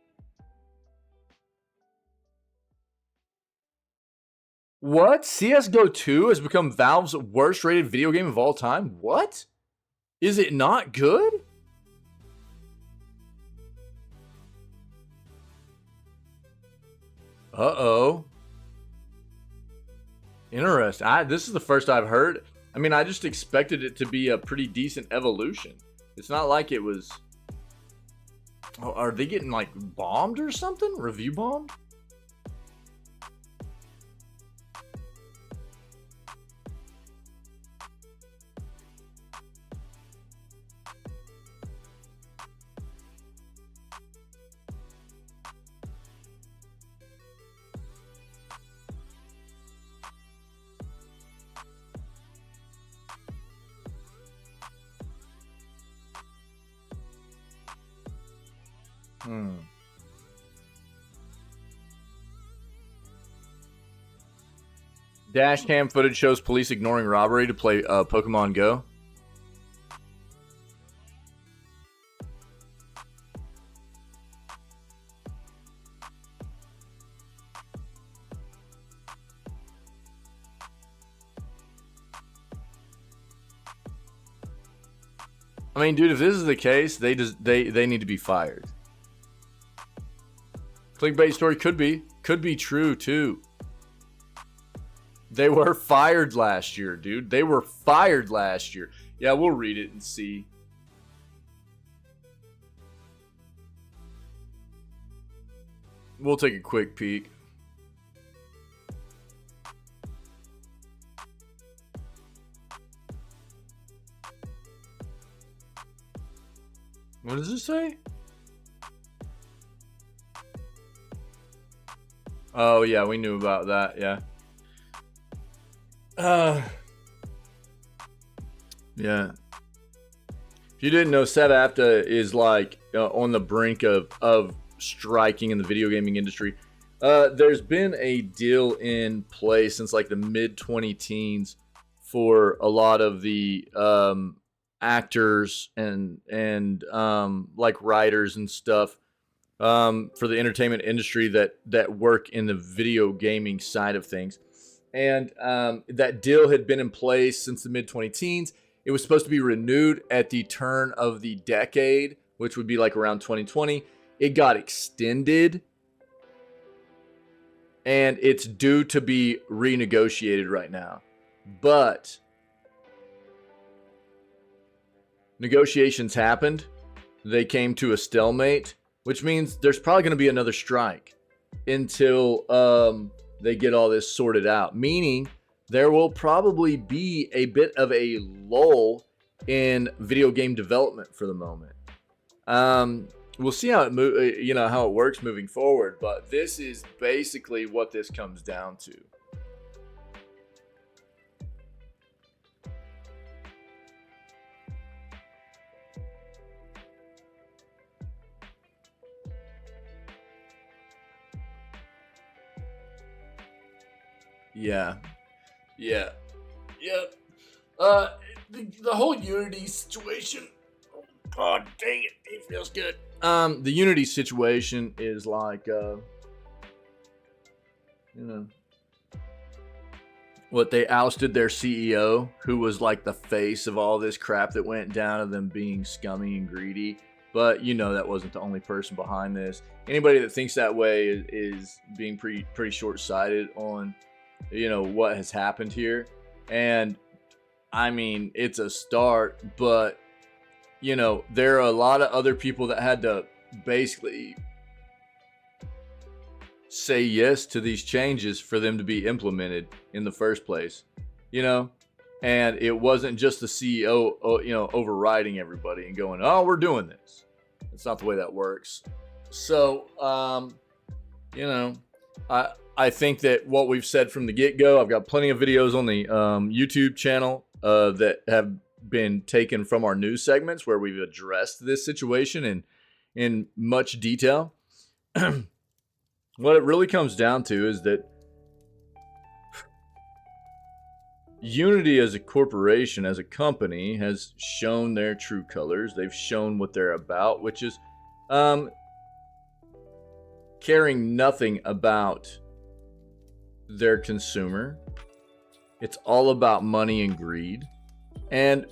Speaker 1: What? CSGO 2 has become Valve's worst rated video game of all time? What? Is it not good? Uh-oh. Interesting. This is the first I've heard. I mean, I just expected it to be a pretty decent evolution. It's not like it was... Oh, are they getting, like, bombed or something? Review bombed? Dash cam footage shows police ignoring robbery to play Pokemon Go. I mean, dude, if this is the case, they need to be fired. Clickbait story could be true too. They were fired last year, dude. They were fired last year. Yeah, we'll read it and see. We'll take a quick peek. What does it say? Oh, yeah, we knew about that, yeah. Yeah. If you didn't know, SAG-AFTRA is like on the brink of striking in the video gaming industry. There's been a deal in place since like the mid-2010s for a lot of the actors and like writers and stuff for the entertainment industry that work in the video gaming side of things. And that deal had been in place since the mid-2010s. It was supposed to be renewed at the turn of the decade, which would be like around 2020. It got extended, and it's due to be renegotiated right now. But negotiations happened. They came to a stalemate, which means there's probably going to be another strike until they get all this sorted out. Meaning there will probably be a bit of a lull in video game development for the moment. we'll see how it how it works moving forward. But this is basically what this comes down to. Yeah. Yep. The whole Unity situation. Oh, dang it. It feels good. The Unity situation is like, what, they ousted their CEO, who was like the face of all this crap that went down of them being scummy and greedy. But that wasn't the only person behind this. Anybody that thinks that way is being pretty short-sighted on what has happened here. And I mean, it's a start, but there are a lot of other people that had to basically say yes to these changes for them to be implemented in the first place, and it wasn't just the CEO overriding everybody and going, oh, we're doing this. It's not the way that works. So I think that what we've said from the get-go, I've got plenty of videos on the YouTube channel that have been taken from our news segments where we've addressed this situation in much detail. What it really comes down to is that Unity as a corporation, as a company, has shown their true colors. They've shown what they're about, which is caring nothing about their consumer. It's all about money and greed. And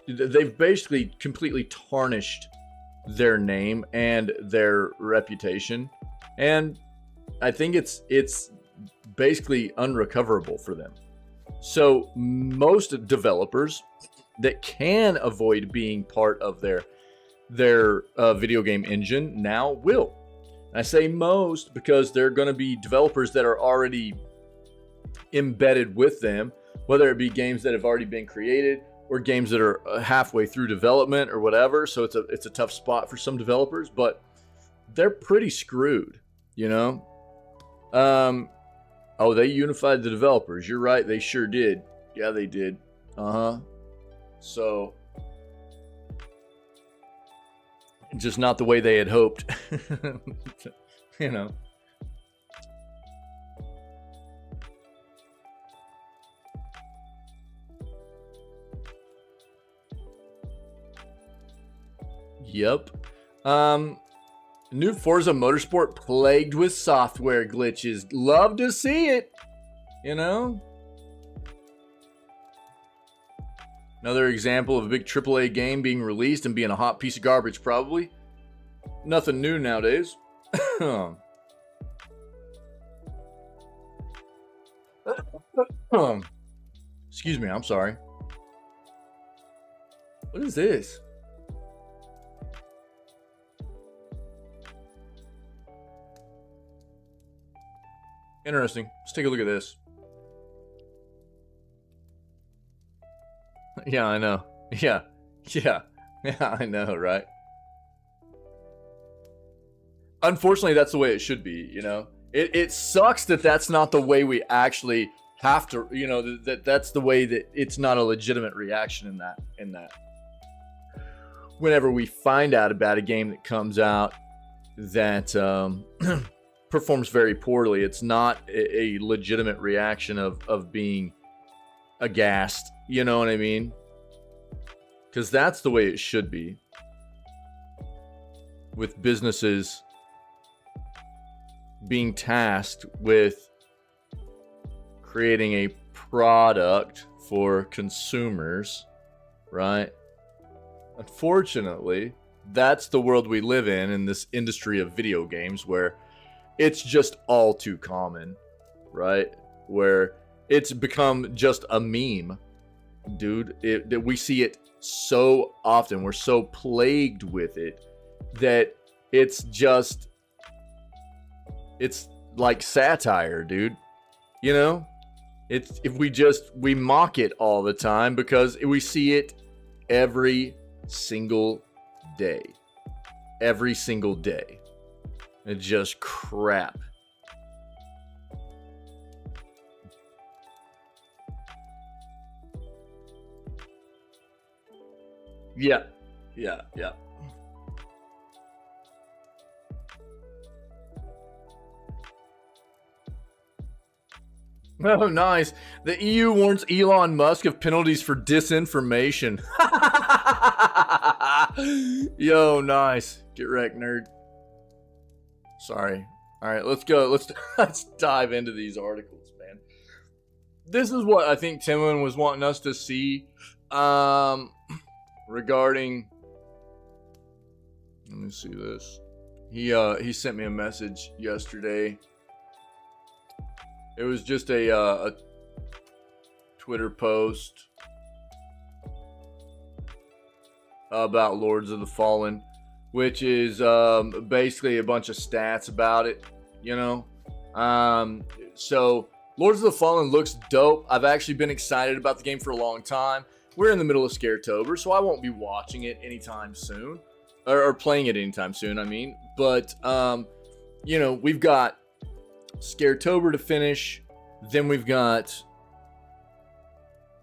Speaker 1: they've basically completely tarnished their name and their reputation. And I think it's basically unrecoverable for them. So most developers that can avoid being part of their video game engine now will. And I say most because there are going to be developers that are already embedded with them, whether it be games that have already been created or games that are halfway through development or whatever. So it's a tough spot for some developers, but they're pretty screwed, Oh, they unified the developers. You're right. They sure did. Yeah, they did. So just not the way they had hoped. Yep. New Forza Motorsport plagued with software glitches. Love to see it. Another example of a big AAA game being released and being a hot piece of garbage, probably. Nothing new nowadays. Excuse me, I'm sorry. What is this? Interesting. Let's take a look at this. Yeah, I know. Yeah, I know, right? Unfortunately, that's the way it should be, It sucks that that's not the way we actually have to, that's the way that it's not a legitimate reaction in that. Whenever we find out about a game that comes out that performs very poorly, it's not a legitimate reaction of being aghast, you know what I mean? Because that's the way it should be with businesses being tasked with creating a product for consumers, right? Unfortunately, that's the world we live in this industry of video games, where it's just all too common, right? Where it's become just a meme, dude. We see it so often. We're so plagued with it that it's like satire, dude. We mock it all the time because we see it every single day. every single day. It's just crap. Yeah. Oh, nice. The EU warns Elon Musk of penalties for disinformation. Yo, nice. Get wrecked, nerd. Sorry. All right, let's go. Let's dive into these articles, man. This is what I think Timlin was wanting us to see regarding. Let me see this. He sent me a message yesterday. It was just a Twitter post about Lords of the Fallen, which is basically a bunch of stats about it, you know. So Lords of the Fallen looks dope. I've actually been excited about the game for a long time. We're in the middle of Scaretober, so I won't be watching it anytime soon, or playing it anytime soon, I mean. But you know, we've got Scaretober to finish. Then we've got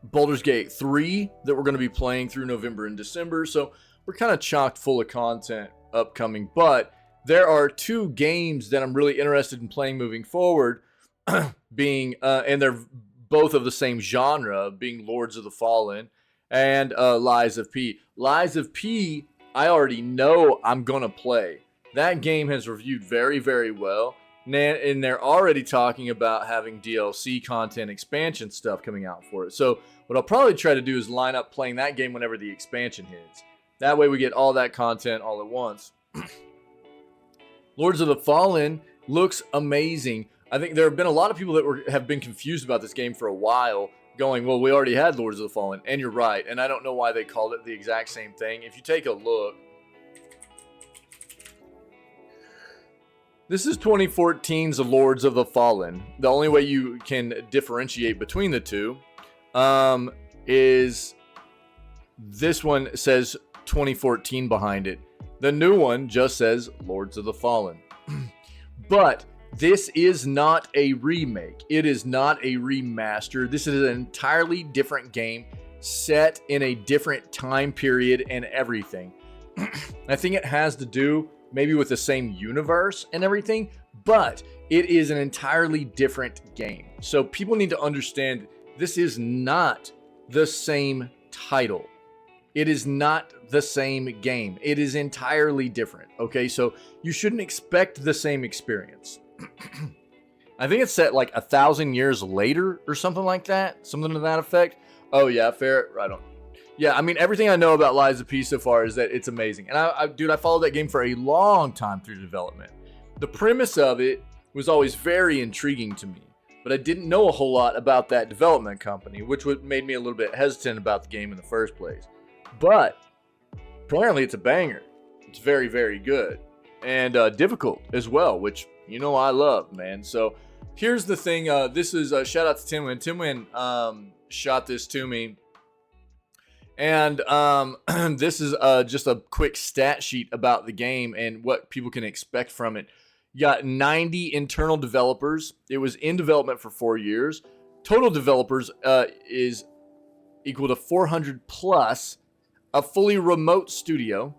Speaker 1: Baldur's Gate 3 that we're going to be playing through November and December. So we're kind of chocked full of content upcoming. But there are 2 games that I'm really interested in playing moving forward, being and they're both of the same genre, being Lords of the Fallen and Lies of P. Lies of P, I already know I'm going to play. That game has reviewed very, very well. And they're already talking about having DLC content, expansion stuff coming out for it. So what I'll probably try to do is line up playing that game whenever the expansion hits. That way we get all that content all at once. Lords of the Fallen looks amazing. I think there have been a lot of people that have been confused about this game for a while, going, well, we already had Lords of the Fallen. And you're right. And I don't know why they called it the exact same thing. If you take a look, this is 2014's Lords of the Fallen. The only way you can differentiate between the two is this one says 2014 behind it. The new one just says Lords of the Fallen. But this is not a remake. It is not a remaster. This is an entirely different game set in a different time period and everything. I think it has to do maybe with the same universe and everything, but it is an entirely different game. So people need to understand this is not the same title. It is not the same game. It is entirely different. Okay, so you shouldn't expect the same experience. I think it's set like 1,000 years later or something like that. Something to that effect. Oh yeah, fair. Right on. Yeah, I mean, everything I know about Lies of P so far is that it's amazing. And dude, I followed that game for a long time through development. The premise of it was always very intriguing to me, but I didn't know a whole lot about that development company, which made me a little bit hesitant about the game in the first place. But apparently it's a banger. It's very, very good. And difficult as well, which, you know, I love, man. So here's the thing. This is a shout out to Timwin. Timwin shot this to me. And this is just a quick stat sheet about the game and what people can expect from it. You got 90 internal developers. It was in development for 4 years. Total developers is equal to 400 plus. A fully remote studio.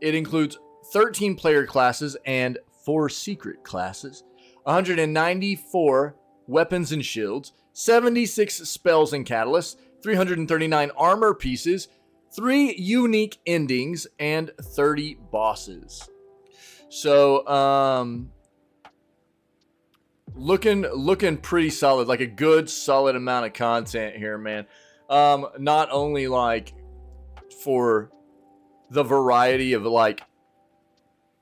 Speaker 1: It includes 13 player classes and 4 secret classes. 194 weapons and shields. 76 spells and catalysts. 339 armor pieces, 3 unique endings, and 30 bosses. So, looking pretty solid, like a good solid amount of content here, man. Not only like for the variety of like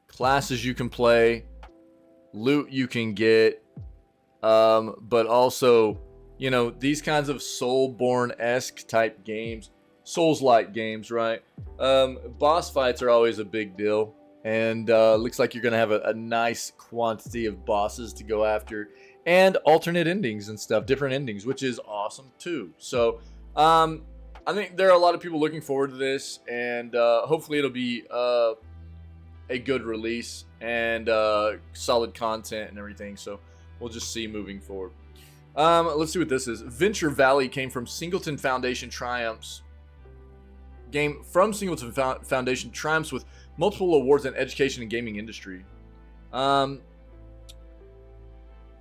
Speaker 1: classes you can play, loot you can get, but also, you know, these kinds of Soulborne-esque type games, Souls-like games, right? Boss fights are always a big deal. And looks like you're going to have a nice quantity of bosses to go after. And alternate endings and stuff, different endings, which is awesome too. So I think there are a lot of people looking forward to this. And hopefully it'll be a good release and solid content and everything. So we'll just see moving forward. Let's see what this is. Venture Valley came from Singleton Foundation triumphs. Game from Singleton Foundation triumphs with multiple awards in education and gaming industry.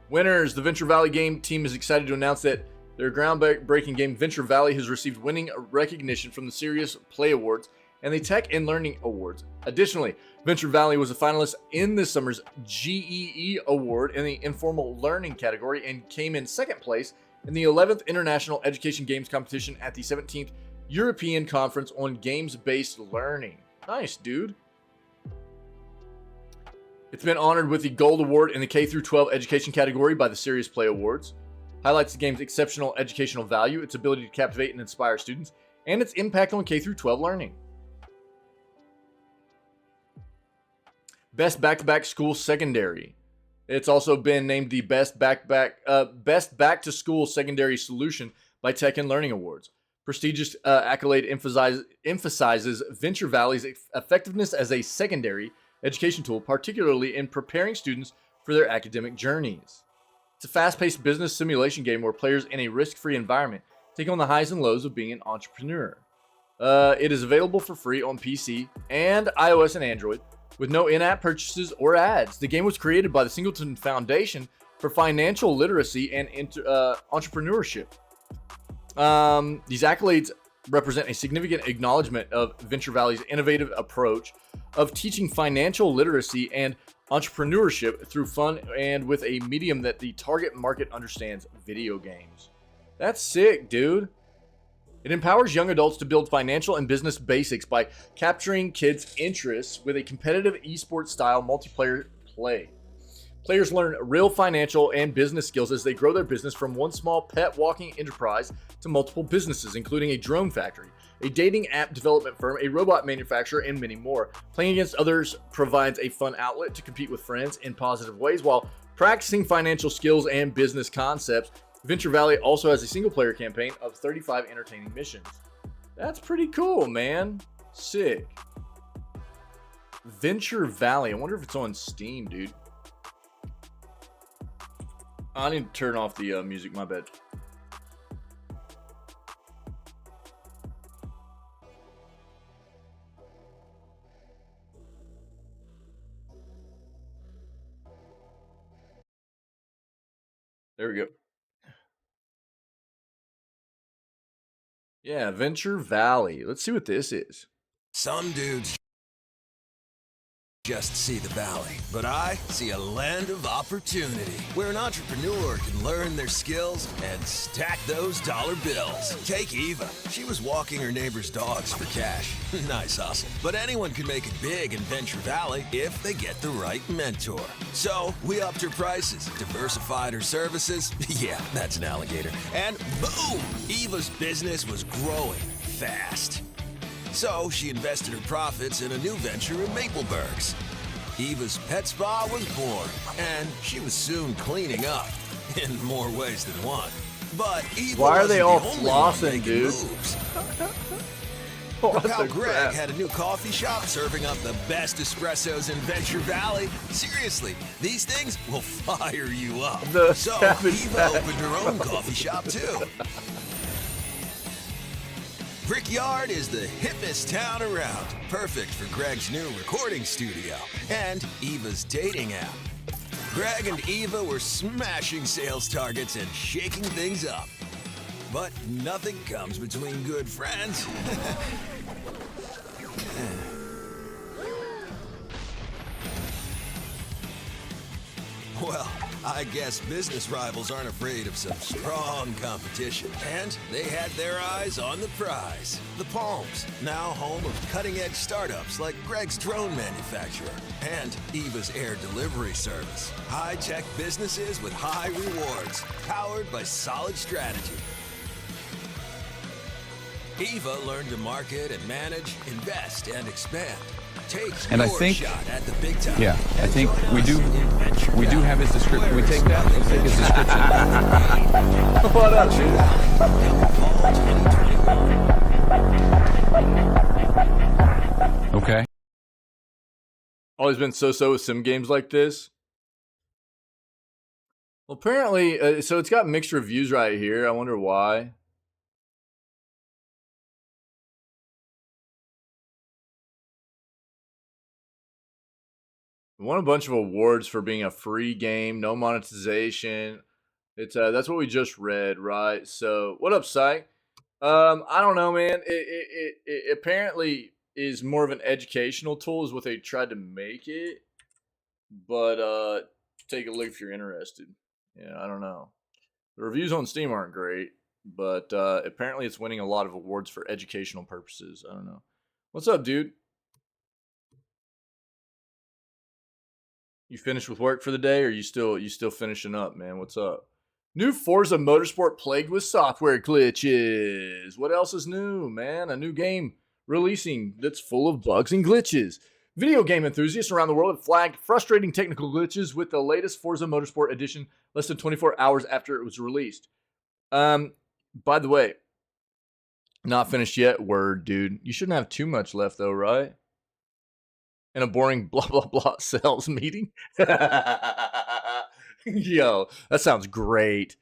Speaker 1: Winners. The Venture Valley game team is excited to announce that their groundbreaking game Venture Valley has received winning recognition from the Serious Play Awards and the Tech and Learning Awards. Additionally, Venture Valley was a finalist in this summer's GEE Award in the Informal Learning category and came in second place in the 11th International Education Games Competition at the 17th European Conference on Games-Based Learning. Nice, dude. It's been honored with the Gold Award in the K-12 education category by the Serious Play Awards. Highlights the game's exceptional educational value, its ability to captivate and inspire students, and its impact on K-12 learning. Best Back-to-Back School Secondary. It's also been named the Best Back-to-School Secondary Solution by Tech and Learning Awards. Prestigious accolade emphasizes Venture Valley's effectiveness as a secondary education tool, particularly in preparing students for their academic journeys. It's a fast-paced business simulation game where players in a risk-free environment take on the highs and lows of being an entrepreneur. It is available for free on PC and iOS and Android, with no in-app purchases or ads. The game was created by the Singleton Foundation for Financial Literacy and Entrepreneurship. These accolades represent a significant acknowledgement of Venture Valley's innovative approach of teaching financial literacy and entrepreneurship through fun and with a medium that the target market understands: video games. That's sick, dude. It empowers young adults to build financial and business basics by capturing kids' interests with a competitive esports style multiplayer play. Players learn real financial and business skills as they grow their business from one small pet walking enterprise to multiple businesses, including a drone factory, a dating app development firm, a robot manufacturer, and many more. Playing against others provides a fun outlet to compete with friends in positive ways while practicing financial skills and business concepts. Venture Valley also has a single-player campaign of 35 entertaining missions. That's pretty cool, man. Sick. Venture Valley. I wonder if it's on Steam, dude. I need to turn off the music, my bad. There we go. Yeah, Venture Valley. Let's see what this is.
Speaker 3: Some dudes just see the valley, but I see a land of opportunity where an entrepreneur can learn their skills and stack those dollar bills. Take Eva. She was walking her neighbor's dogs for cash. Nice hustle. But anyone can make it big in Venture Valley if they get the right mentor. So we upped her prices, diversified her services. Yeah, that's an alligator. And boom! Eva's business was growing fast. So she invested her profits in a new venture in Mapleburgs. Eva's Pet Spa was born, and she was soon cleaning up in more ways than one. But Eva
Speaker 1: Why are they all
Speaker 3: wasn't the only one
Speaker 1: flossing,
Speaker 3: making
Speaker 1: dude?
Speaker 3: moves.
Speaker 1: What
Speaker 3: Pal
Speaker 1: the
Speaker 3: Greg
Speaker 1: crap?
Speaker 3: had a new coffee shop serving up the best espressos in Venture Valley. Seriously, these things will fire you up.
Speaker 1: The
Speaker 3: So
Speaker 1: Savage
Speaker 3: Eva
Speaker 1: Bag.
Speaker 3: opened her own coffee shop too. Brickyard is the hippest town around, perfect for Greg's new recording studio and Eva's dating app. Greg and Eva were smashing sales targets and shaking things up. But nothing comes between good friends. Well, I guess business rivals aren't afraid of some strong competition. And they had their eyes on the prize. The Palms, now home of cutting-edge startups like Greg's drone manufacturer and Eva's air delivery service. High-tech businesses with high rewards, powered by solid strategy. Eva learned to market and manage, invest, and expand. Take
Speaker 4: And I
Speaker 3: your
Speaker 4: think-
Speaker 3: shot at the big time.
Speaker 4: Yeah, I
Speaker 3: And
Speaker 4: think
Speaker 3: join
Speaker 4: we
Speaker 3: us
Speaker 4: do.
Speaker 3: in Venture
Speaker 4: We do
Speaker 3: Valley,
Speaker 4: have his description. We
Speaker 3: where
Speaker 4: take that. Let's take his description.
Speaker 1: What up, dude?
Speaker 3: Fall 2021.
Speaker 4: Okay.
Speaker 1: Always been so-so with sim games like this. Well, apparently, so it's got mixed reviews right here. I wonder why. It won a bunch of awards for being a free game, no monetization. It's that's what we just read, right? So, what up, Psych? I don't know, man. It apparently is more of an educational tool, is what they tried to make it. But take a look if you're interested. Yeah, I don't know. The reviews on Steam aren't great, but apparently it's winning a lot of awards for educational purposes. I don't know. What's up, dude? You finished with work for the day, or you still finishing up, man? What's up? New Forza Motorsport plagued with software glitches. What else is new, man? A new game releasing that's full of bugs and glitches. Video game enthusiasts around the world have flagged frustrating technical glitches with the latest Forza Motorsport edition less than 24 hours after it was released. By the way, not finished yet. Word, dude. You shouldn't have too much left, though, right? In a boring blah blah blah sales meeting. Yo, that sounds great.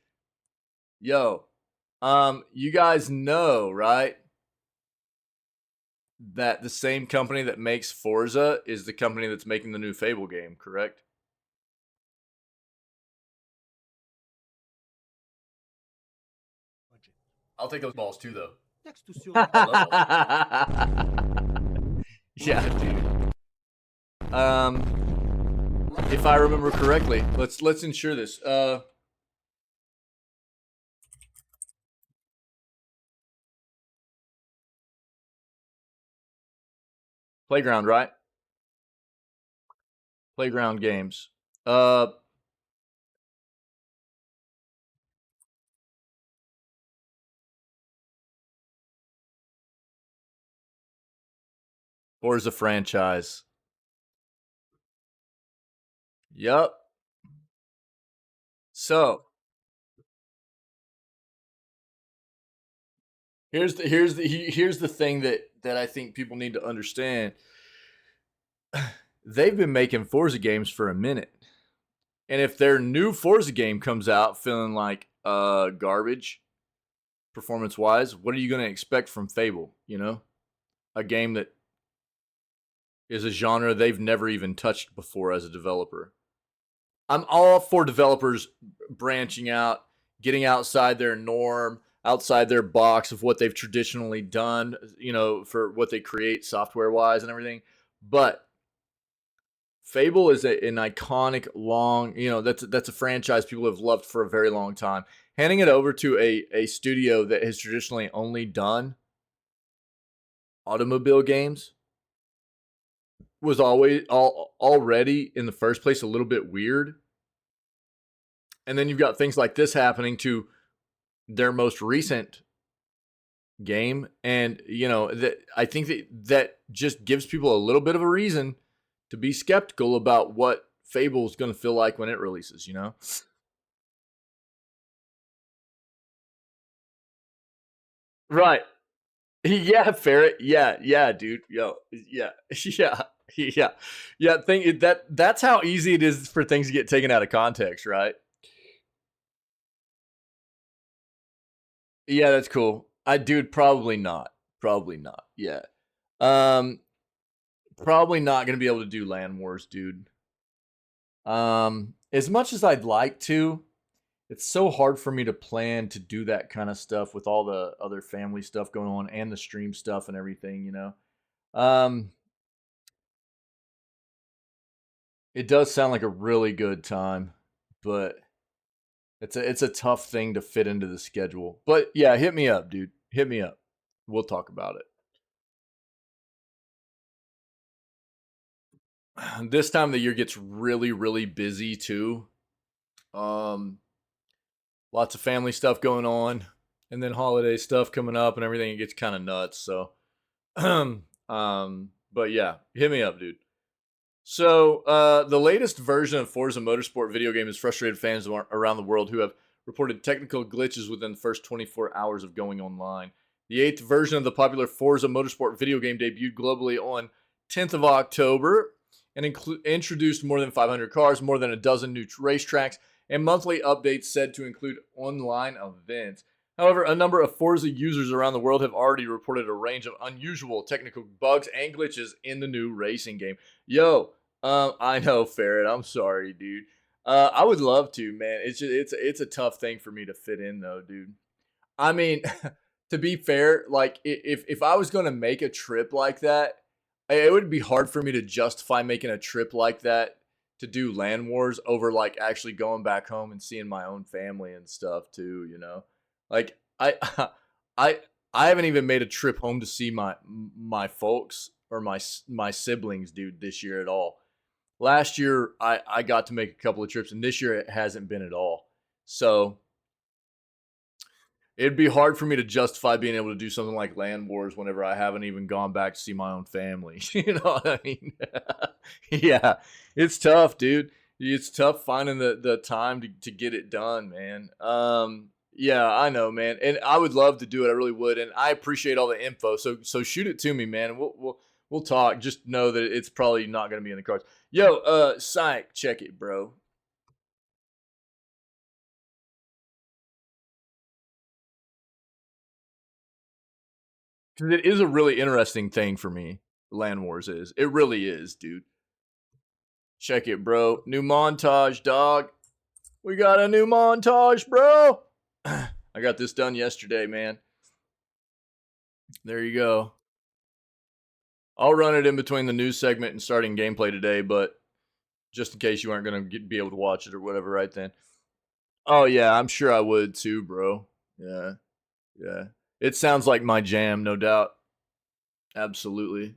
Speaker 1: Yo, you guys know, right, that the same company that makes Forza is the company that's making the new Fable game, correct?
Speaker 2: I'll take those balls too, though.
Speaker 1: Yeah, dude. If I remember correctly, let's ensure this. Playground, right? Playground games. Forza franchise. Yup. So here's the thing that I think people need to understand. They've been making Forza games for a minute. And if their new Forza game comes out feeling like garbage performance wise, what are you going to expect from Fable, you know? A game that is a genre they've never even touched before as a developer. I'm all for developers branching out, getting outside their norm, outside their box of what they've traditionally done, you know, for what they create software wise and everything. But Fable is an iconic, long, you know, that's a franchise people have loved for a very long time. Handing it over to a studio that has traditionally only done automobile games was already in the first place a little bit weird. And then you've got things like this happening to their most recent game, and you know that I think that just gives people a little bit of a reason to be skeptical about what Fable is going to feel like when it releases, you know? Right. Yeah, Ferret. Yeah, dude. Yo, yeah, yeah. That's how easy it is for things to get taken out of context, right? Yeah, that's cool. Dude, probably not. Probably not. Yeah. Um, Probably not gonna be able to do Land Wars, dude. As much as I'd like to, it's so hard for me to plan to do that kind of stuff with all the other family stuff going on and the stream stuff and everything, you know. Um, it does sound like a really good time, but it's a tough thing to fit into the schedule. But yeah, hit me up, dude. Hit me up. We'll talk about it. This time of the year gets really, really busy too. Um, Lots of family stuff going on, and then holiday stuff coming up and everything. It gets kind of nuts. So, but yeah, hit me up, dude. So, the latest version of Forza Motorsport video game has frustrated fans around the world who have reported technical glitches within the first 24 hours of going online. The 8th version of the popular Forza Motorsport video game debuted globally on 10th of October and introduced more than 500 cars, more than a dozen new racetracks, and monthly updates said to include online events. However, a number of Forza users around the world have already reported a range of unusual technical bugs and glitches in the new racing game. Yo, I know, Ferret. I'm sorry, dude. I would love to, man. It's a tough thing for me to fit in, though, dude. I mean, to be fair, like if I was going to make a trip like that, it would be hard for me to justify making a trip like that to do LAN wars over like actually going back home and seeing my own family and stuff too, you know? Like I I haven't even made a trip home to see my folks or my siblings, dude, this year at all. Last year I got to make a couple of trips, and this year it hasn't been at all. So it'd be hard for me to justify being able to do something like LAN wars whenever I haven't even gone back to see my own family. You know what I mean? Yeah, it's tough, dude. It's tough finding the time to get it done, man. Yeah, I know, man, and I would love to do it. I really would, and I appreciate all the info. So shoot it to me, man, and we'll talk. Just know that it's probably not going to be in the cards. Yo, Psych, check it, bro. Because it is a really interesting thing for me. LAN Wars is. It really is, dude. Check it, bro. New montage, dog. We got a new montage, bro. I got this done yesterday, man. There you go. I'll run it in between the news segment and starting gameplay today, but just in case you aren't going to be able to watch it or whatever right then. Oh, yeah, I'm sure I would too, bro. Yeah. Yeah. It sounds like my jam, no doubt. Absolutely.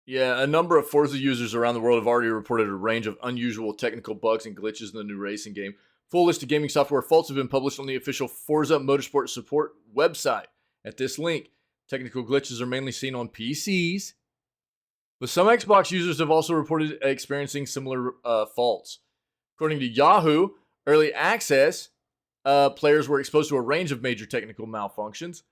Speaker 1: Yeah, a number of Forza users around the world have already reported a range of unusual technical bugs and glitches in the new racing game. Full list of gaming software faults have been published on the official Forza Motorsport support website. At this link, technical glitches are mainly seen on PCs, but some Xbox users have also reported experiencing similar faults. According to Yahoo, early access players were exposed to a range of major technical malfunctions.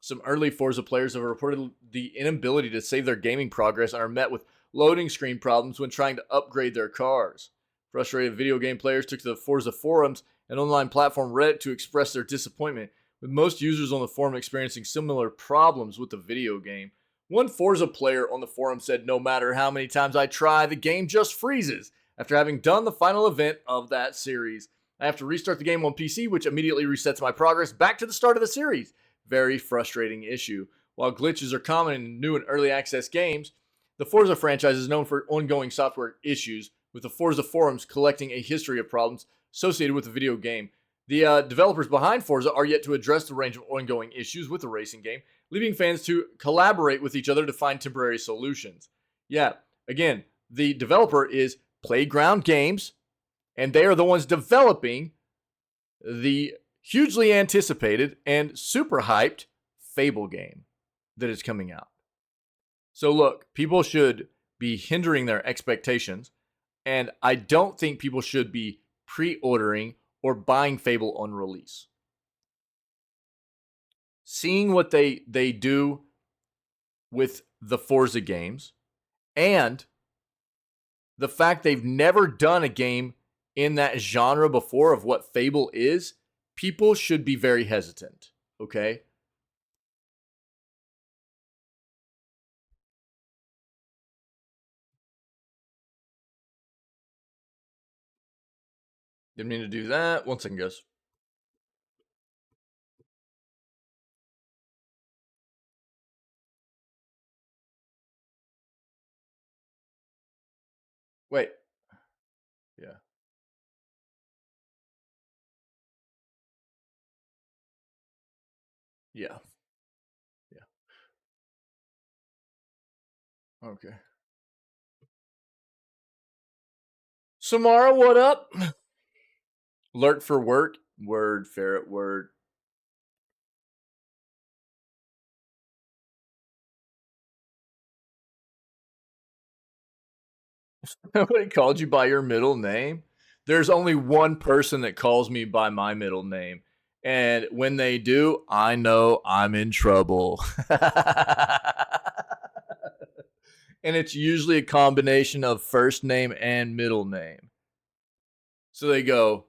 Speaker 1: Some early Forza players have reported the inability to save their gaming progress and are met with loading screen problems when trying to upgrade their cars. Frustrated video game players took to the Forza forums and online platform Reddit to express their disappointment, with most users on the forum experiencing similar problems with the video game. One Forza player on the forum said, "No matter how many times I try, the game just freezes after having done the final event of that series. I have to restart the game on PC, which immediately resets my progress back to the start of the series. Very frustrating issue." While glitches are common in new and early access games, the Forza franchise is known for ongoing software issues, with the Forza forums collecting a history of problems associated with the video game. The developers behind Forza are yet to address the range of ongoing issues with the racing game, leaving fans to collaborate with each other to find temporary solutions. Yeah, again, the developer is Playground Games, and they are the ones developing the hugely anticipated and super hyped Fable game that is coming out. So look, people should be hindering their expectations, and I don't think people should be pre-ordering or buying Fable on release. Seeing what they do with the Forza games, and the fact they've never done a game in that genre before of what Fable is, people should be very hesitant, okay? Didn't mean to do that. 1 second, guys. Wait. Yeah. Yeah. Yeah. Okay. Samara, what up? Lurk for work. Word, Ferret, word. Nobody called you by your middle name? There's only one person that calls me by my middle name. And when they do, I know I'm in trouble. and it's usually a combination of first name and middle name. So they go,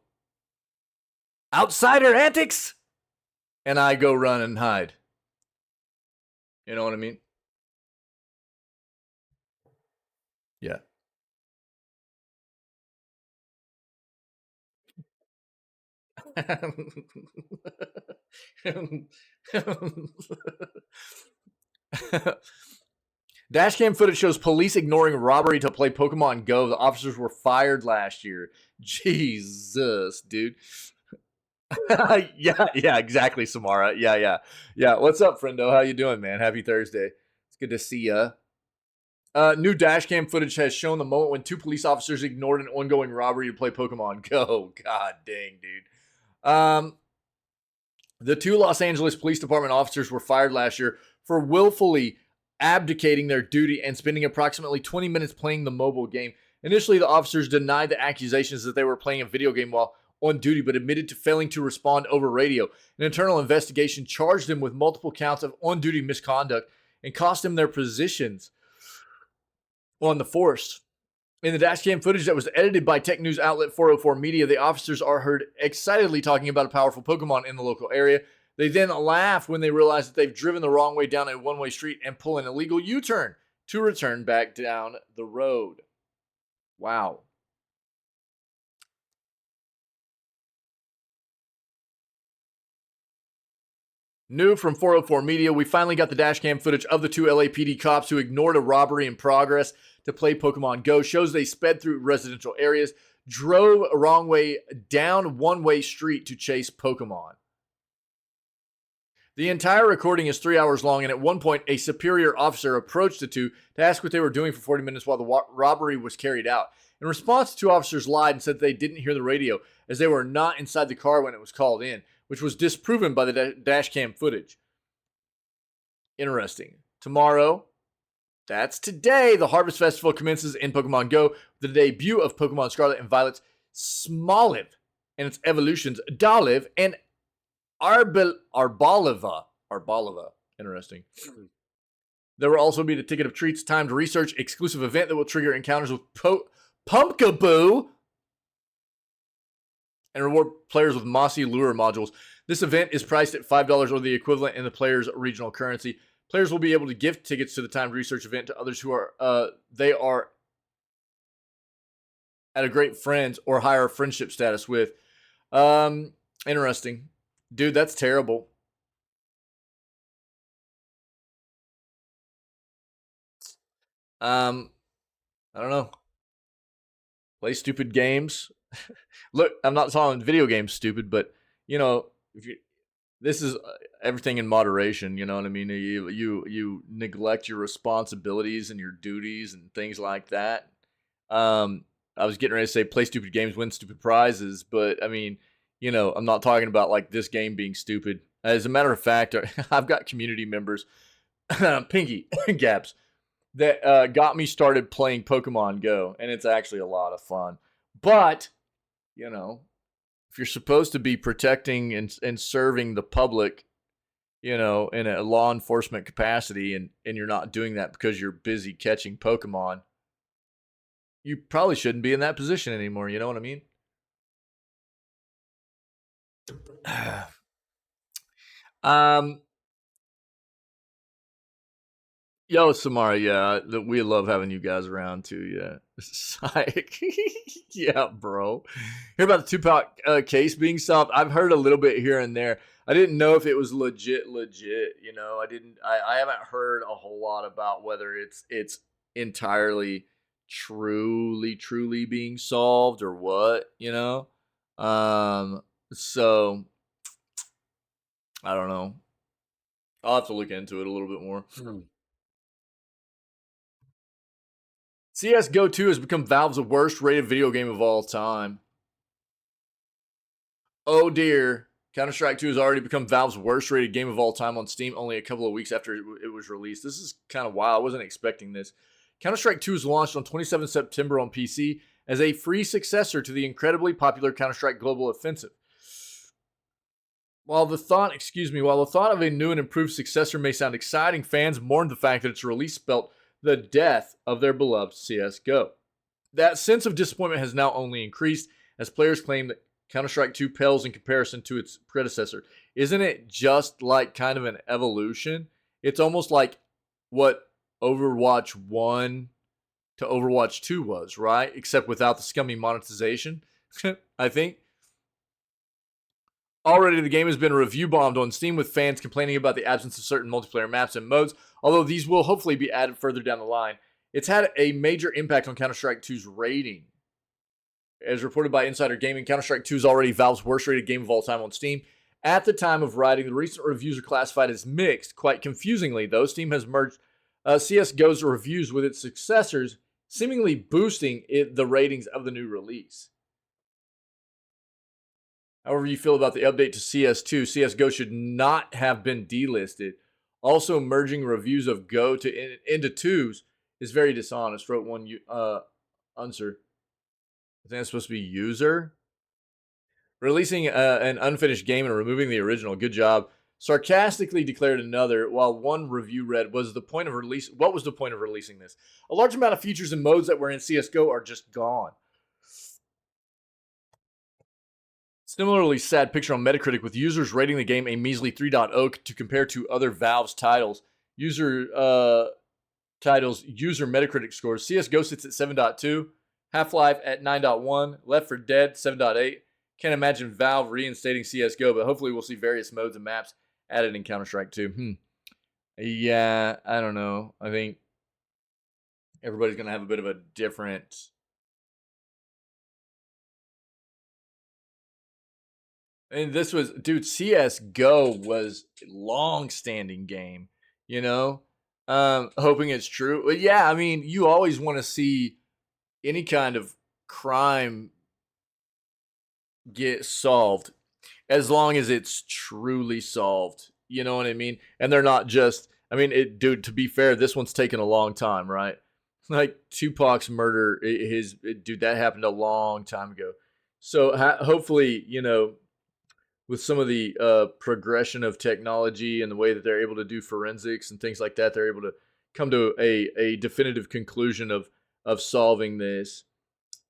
Speaker 1: OutsiderAntics, and I go run and hide. You know what I mean? Yeah. Dashcam footage shows police ignoring robbery to play Pokemon Go. The officers were fired last year. Jesus, dude. yeah, exactly, Samara. Yeah. What's up, friendo? How you doing, man? Happy Thursday. It's good to see ya. New dashcam footage has shown the moment when 2 police officers ignored an ongoing robbery to play Pokemon Go. God dang, dude. The 2 Los Angeles Police Department officers were fired last year for willfully abdicating their duty and spending approximately 20 minutes playing the mobile game. Initially, the officers denied the accusations that they were playing a video game while on duty, but admitted to failing to respond over radio. An internal investigation charged them with multiple counts of on-duty misconduct and cost them their positions on the force. In the dashcam footage that was edited by tech news outlet 404 Media, the officers are heard excitedly talking about a powerful Pokemon in the local area. They then laugh when they realize that they've driven the wrong way down a one-way street and pull an illegal U-turn to return back down the road. Wow. New from 404 Media, we finally got the dashcam footage of the 2 LAPD cops who ignored a robbery in progress to play Pokemon Go. Shows they sped through residential areas, drove a wrong way down one-way street to chase Pokemon. The entire recording is 3 hours long, and at one point, a superior officer approached the 2 to ask what they were doing for 40 minutes while the robbery was carried out. In response, the 2 officers lied and said they didn't hear the radio, as they were not inside the car when it was called in, which was disproven by the dashcam footage. Interesting. Tomorrow, that's today, the Harvest Festival commences in Pokemon Go. The debut of Pokemon Scarlet and Violet's Smoliv and its evolutions, Doliv and Arboliva. Interesting. There will also be the Ticket of Treats timed research exclusive event that will trigger encounters with Pumpkaboo and reward players with Mossy Lure modules. This event is priced at $5 or the equivalent in the player's regional currency. Players will be able to gift tickets to the timed research event to others who are they are at a great friends or higher friendship status with. Interesting. Dude, that's terrible. I don't know. Play stupid games. Look, I'm not calling video games stupid, but you know, this is everything in moderation. You know what I mean? You neglect your responsibilities and your duties and things like that. I was getting ready to say play stupid games, win stupid prizes, but I mean, you know, I'm not talking about like this game being stupid. As a matter of fact, I've got community members, Pinky Gaps, that got me started playing Pokemon Go, and it's actually a lot of fun. But, you know, if you're supposed to be protecting and serving the public, you know, in a law enforcement capacity, and you're not doing that because you're busy catching Pokemon, you probably shouldn't be in that position anymore. You know what I mean? Yo, Samara, yeah, we love having you guys around too. Yeah, Psych. Yeah, bro. Hear about the Tupac case being solved? I've heard a little bit here and there. I didn't know if it was legit. You know, I haven't heard a whole lot about whether it's entirely truly being solved or what. You know, so I don't know. I'll have to look into it a little bit more. CSGO 2 has become Valve's worst rated video game of all time. Oh dear. Counter-Strike 2 has already become Valve's worst rated game of all time on Steam only a couple of weeks after it was released. This is kind of wild. I wasn't expecting this. Counter-Strike 2 was launched on 27 September on PC as a free successor to the incredibly popular Counter-Strike Global Offensive. While the thought of a new and improved successor may sound exciting, fans mourned the fact that its release spelt the death of their beloved CSGO. That sense of disappointment has now only increased as players claim that Counter-Strike 2 pales in comparison to its predecessor. Isn't it just like kind of an evolution? It's almost like what Overwatch 1 to Overwatch 2 was, right? Except without the scummy monetization, I think. Already, the game has been review bombed on Steam, with fans complaining about the absence of certain multiplayer maps and modes, although these will hopefully be added further down the line. It's had a major impact on Counter-Strike 2's rating. As reported by Insider Gaming, Counter-Strike 2 is already Valve's worst rated game of all time on Steam. At the time of writing, the recent reviews are classified as mixed. Quite confusingly, though, Steam has merged CSGO's reviews with its successors, seemingly boosting the ratings of the new release. However you feel about the update to CS2, CSGO should not have been delisted. Also, merging reviews of Go into 2s is very dishonest, wrote one Unser. I think that's supposed to be user. Releasing an unfinished game and removing the original. Good job. Sarcastically declared another, while one review read, what was the point of releasing this? A large amount of features and modes that were in CSGO are just gone. Similarly sad picture on Metacritic, with users rating the game a measly 3.0 to compare to other Valve's titles. User Metacritic scores. CSGO sits at 7.2. Half-Life at 9.1. Left 4 Dead 7.8. Can't imagine Valve reinstating CSGO, but hopefully we'll see various modes and maps added in Counter-Strike 2. Yeah, I don't know. I think everybody's going to have a bit of a different... And this was, dude, CSGO was a long-standing game, you know? Hoping it's true. But yeah, I mean, you always want to see any kind of crime get solved as long as it's truly solved. You know what I mean? And they're not just, I mean, dude, to be fair, this one's taken a long time, right? Like Tupac's murder, dude, that happened a long time ago. So hopefully, you know, with some of the progression of technology and the way that they're able to do forensics and things like that, they're able to come to a definitive conclusion of solving this.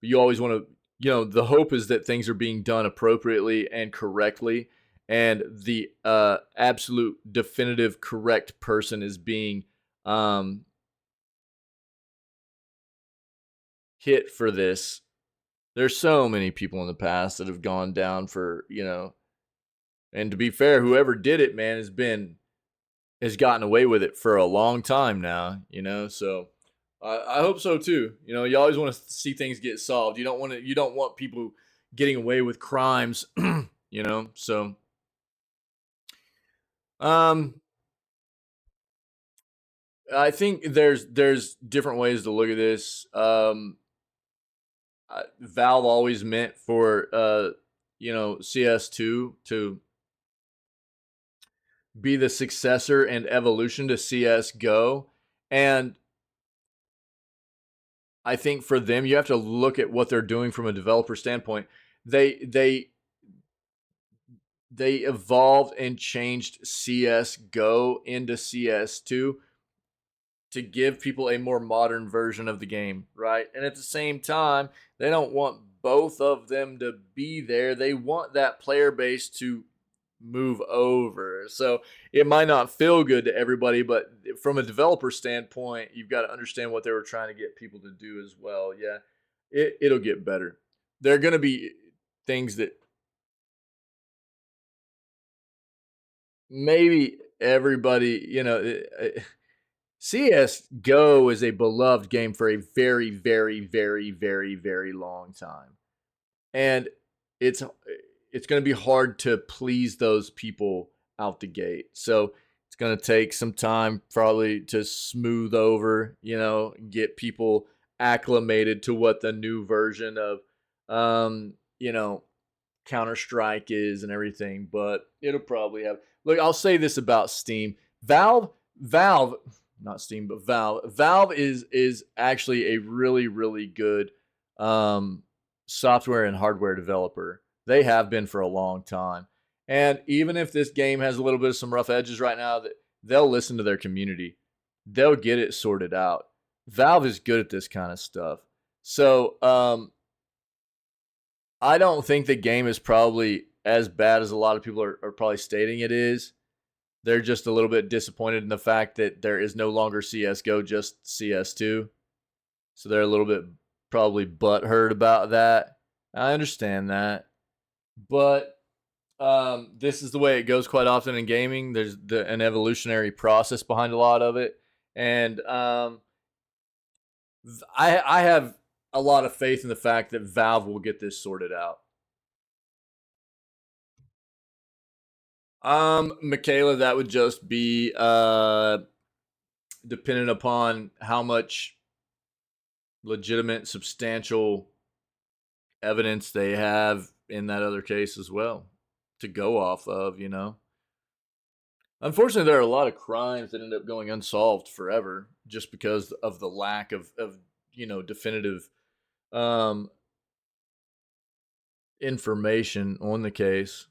Speaker 1: But you always want to, you know, the hope is that things are being done appropriately and correctly, and the absolute definitive correct person is being hit for this. There's so many people in the past that have gone down for, you know, and to be fair, whoever did it, man, has gotten away with it for a long time now, you know. So I hope so too. You know, you always want to see things get solved. You don't want people getting away with crimes, you know. So I think there's different ways to look at this. Valve always meant for you know, CS2 to be the successor and evolution to CSGO. And I think for them, you have to look at what they're doing from a developer standpoint. They evolved and changed CSGO into CS2 to give people a more modern version of the game, right? And at the same time, they don't want both of them to be there. They want that player base to move over. So it might not feel good to everybody, but from a developer standpoint, you've got to understand what they were trying to get people to do as well. Yeah, it'll get better. There are going to be things that maybe everybody, you know, CSGO is a beloved game for a very, very, very, very, very long time. And it's going to be hard to please those people out the gate. So it's going to take some time probably to smooth over, you know, get people acclimated to what the new version of, you know, Counter-Strike is and everything. But it'll probably have... Look, I'll say this about Steam. Valve, not Steam, but Valve is actually a really, really good software and hardware developer. They have been for a long time. And even if this game has a little bit of some rough edges right now, they'll listen to their community. They'll get it sorted out. Valve is good at this kind of stuff. So, I don't think the game is probably as bad as a lot of people are probably stating it is. They're just a little bit disappointed in the fact that there is no longer CSGO, just CS2. So they're a little bit probably butthurt about that. I understand that. But this is the way it goes quite often in gaming. There's an evolutionary process behind a lot of it. And I have a lot of faith in the fact that Valve will get this sorted out. Michaela, that would just be dependent upon how much legitimate, substantial evidence they have in that other case as well to go off of, you know. Unfortunately, there are a lot of crimes that end up going unsolved forever just because of the lack of you know, definitive information on the case.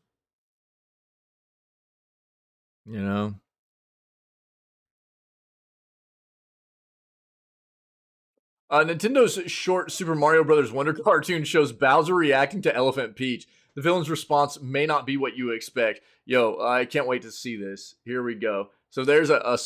Speaker 1: You know. Nintendo's short Super Mario Brothers Wonder cartoon shows Bowser reacting to Elephant Peach. The villain's response may not be what you expect. Yo, I can't wait to see this. Here we go. So there's a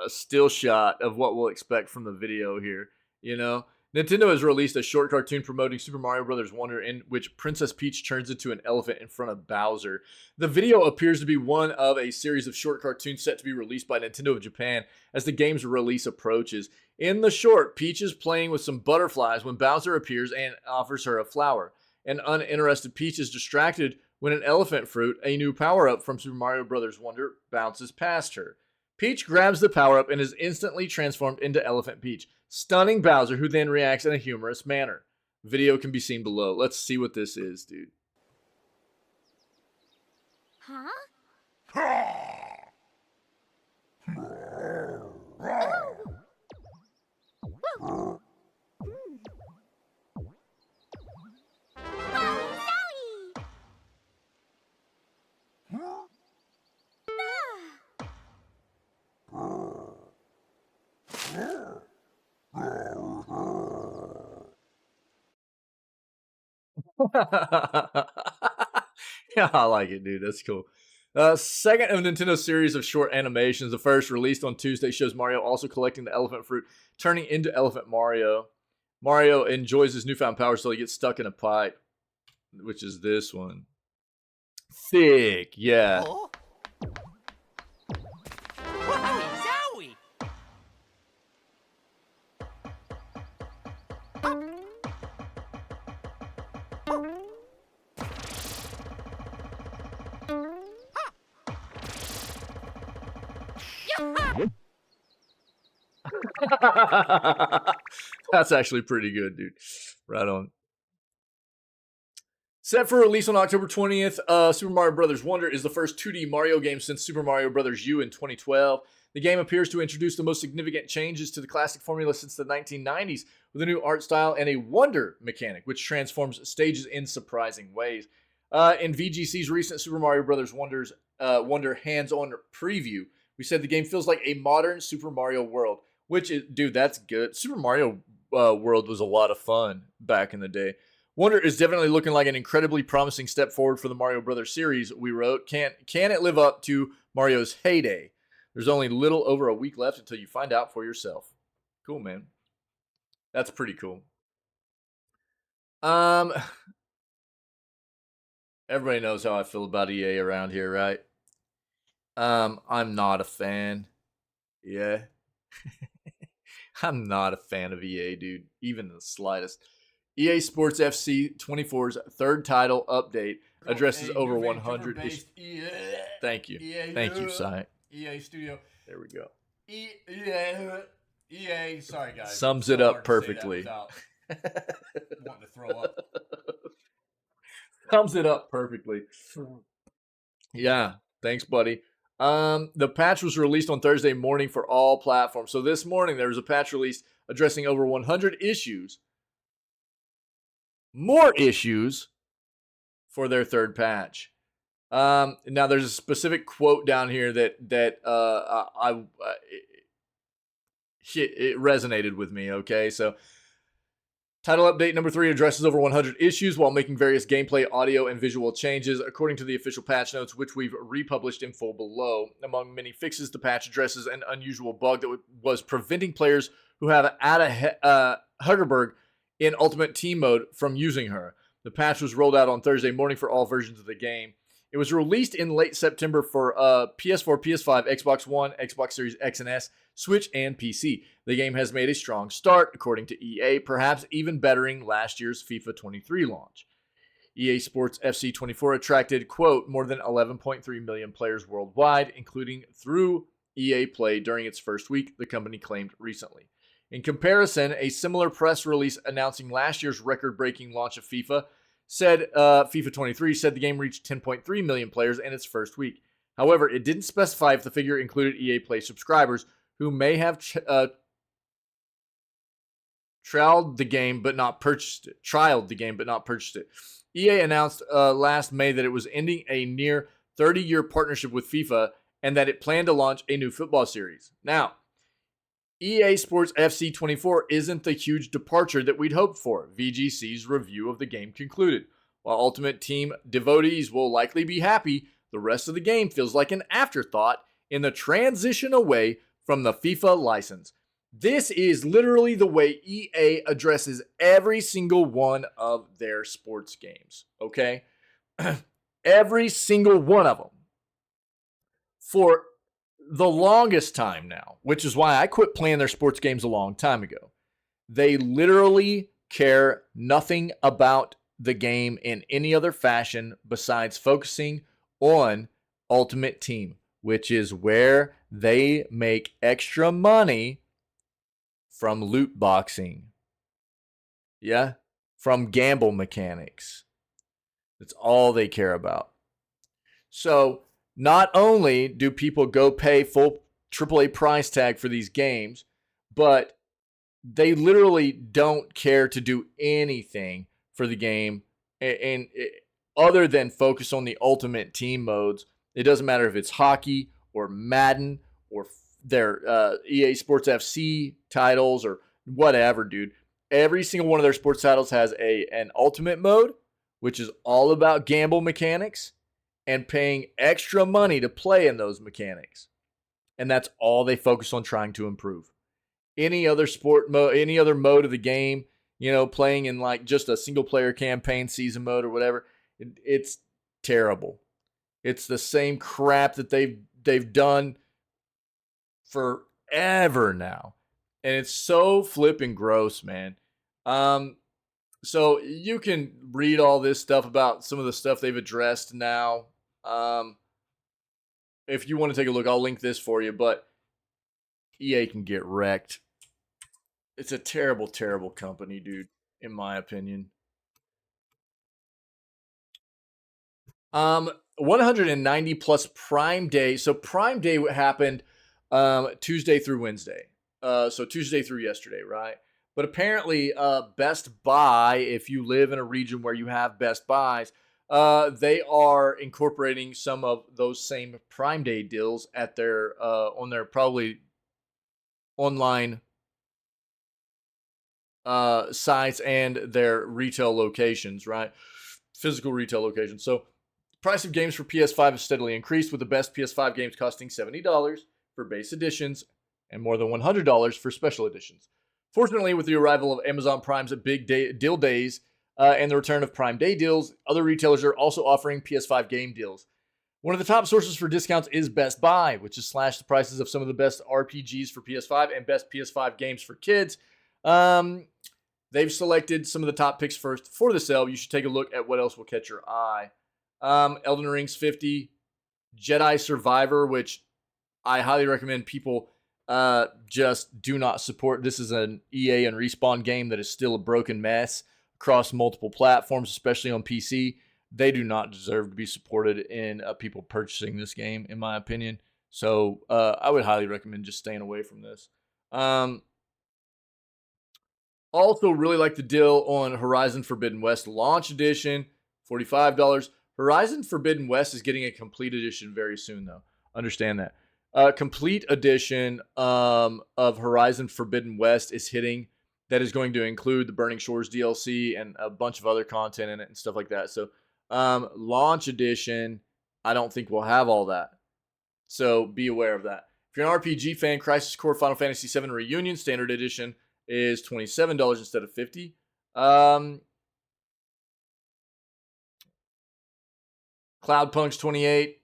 Speaker 1: still shot of what we'll expect from the video here. You know, Nintendo has released a short cartoon promoting Super Mario Brothers Wonder in which Princess Peach turns into an elephant in front of Bowser. The video appears to be one of a series of short cartoons set to be released by Nintendo of Japan as the game's release approaches. In the short, Peach is playing with some butterflies when Bowser appears and offers her a flower. An uninterested Peach is distracted when an elephant fruit, a new power-up from Super Mario Bros. Wonder, bounces past her. Peach grabs the power-up and is instantly transformed into Elephant Peach, stunning Bowser, who then reacts in a humorous manner. Video can be seen below. Let's see what this is, dude.
Speaker 5: Huh?
Speaker 1: Yeah, I like it, dude. That's cool. Second of Nintendo's series of short animations, the first released on Tuesday, shows Mario also collecting the elephant fruit, turning into Elephant Mario. Mario enjoys his newfound powers till he gets stuck in a pipe, which is this one. Thick, yeah.
Speaker 6: Oh. Wowie zowie!
Speaker 1: That's actually pretty good, dude. Right on. Set for release on October 20th, Super Mario Bros. Wonder is the first 2D Mario game since Super Mario Bros. U in 2012. The game appears to introduce the most significant changes to the classic formula since the 1990s, with a new art style and a wonder mechanic, which transforms stages in surprising ways. In VGC's recent Super Mario Bros. Wonder hands-on preview, we said the game feels like a modern Super Mario World, which is, dude, that's good. Super Mario World was a lot of fun back in the day. Wonder is definitely looking like an incredibly promising step forward for the Mario Brothers series, we wrote. Can it live up to Mario's heyday? There's only a little over a week left until you find out for yourself. Cool, man. That's pretty cool. Everybody knows how I feel about EA around here, right? I'm not a fan. Yeah. I'm not a fan of EA, dude. Even the slightest. EA Sports FC 24's third title update addresses over 100 issues. Thank you. Thank you, Sai.
Speaker 2: EA Studio.
Speaker 1: There we go.
Speaker 2: EA, sorry guys.
Speaker 1: Sums
Speaker 2: So
Speaker 1: it up
Speaker 2: hard to say that
Speaker 1: perfectly.
Speaker 2: without wanting to throw up.
Speaker 1: Sums it up perfectly. Yeah, thanks, buddy. The patch was released on Thursday morning for all platforms. So this morning there was a patch released addressing over 100 issues. More issues for their third patch. Now there's a specific quote down here that it resonated with me, okay? So title update number 3 addresses over 100 issues while making various gameplay, audio, and visual changes, according to the official patch notes, which we've republished in full below. Among many fixes, the patch addresses an unusual bug that was preventing players who have Ada Huggerberg in Ultimate Team mode from using her. The patch was rolled out on Thursday morning for all versions of the game. It was released in late September for PS4, PS5, Xbox One, Xbox Series X and S, Switch, and PC. The game has made a strong start, according to EA, perhaps even bettering last year's FIFA 23 launch. EA Sports FC 24 attracted, quote, more than 11.3 million players worldwide, including through EA Play during its first week, the company claimed recently. In comparison, a similar press release announcing last year's record-breaking launch of FIFA FIFA 23 said the game reached 10.3 million players in its first week. However, it didn't specify if the figure included EA Play subscribers who may have trialed the game but not purchased it. EA announced last May that it was ending a near 30-year partnership with FIFA and that it planned to launch a new football series. Now, EA Sports FC 24 isn't the huge departure that we'd hoped for, VGC's review of the game concluded. While Ultimate Team devotees will likely be happy, the rest of the game feels like an afterthought in the transition away from the FIFA license. This is literally the way EA addresses every single one of their sports games, okay? Every single one of them. For the longest time now, which is why I quit playing their sports games a long time ago. They literally care nothing about the game in any other fashion besides focusing on Ultimate Team, which is where they make extra money from loot boxing. Yeah, from gamble mechanics. That's all they care about. So, not only do people go pay full AAA price tag for these games, but they literally don't care to do anything for the game and other than focus on the Ultimate Team modes. It doesn't matter if it's hockey or Madden or their EA Sports FC titles or whatever, dude. Every single one of their sports titles has an Ultimate mode, which is all about gamble mechanics and paying extra money to play in those mechanics. And that's all they focus on trying to improve. Any other sport mode, any other mode of the game, playing in like just a single player campaign season mode or whatever, it's terrible. It's the same crap that they've done forever now. And it's so flipping gross, man. So you can read all this stuff about some of the stuff they've addressed now. If you want to take a look, I'll link this for you, but EA can get wrecked. It's a terrible, terrible company, dude, in my opinion. 190 plus Prime Day. So Prime Day happened Tuesday through Wednesday. So Tuesday through yesterday, right? But apparently Best Buy, if you live in a region where you have Best Buys, they are incorporating some of those same Prime Day deals at their on their probably online sites and their retail locations, right? Physical retail locations. So the price of games for PS5 has steadily increased, with the best PS5 games costing $70 for base editions and more than $100 for special editions. Fortunately, with the arrival of Amazon Prime's Big Deal Days and the return of Prime Day deals, other retailers are also offering PS5 game deals. One of the top sources for discounts is Best Buy, which has slashed the prices of some of the best RPGs for PS5 and best PS5 games for kids. They've selected some of the top picks first for the sale. You should take a look at what else will catch your eye. Elden Ring's 50, Jedi Survivor, which I highly recommend people just do not support. This is an EA and Respawn game that is still a broken mess across multiple platforms, especially on PC. They do not deserve to be supported in people purchasing this game, in my opinion. So I would highly recommend just staying away from this. Also, really like the deal on Horizon Forbidden West Launch Edition, $45. Horizon Forbidden West is getting a complete edition very soon, though. Understand that. Complete edition of Horizon Forbidden West is hitting. That is going to include the Burning Shores DLC and a bunch of other content in it and stuff like that. So launch edition, I don't think we'll have all that. So be aware of that. If you're an RPG fan, Crisis Core Final Fantasy VII Reunion Standard Edition is $27 instead of $50. Cloudpunk's $28.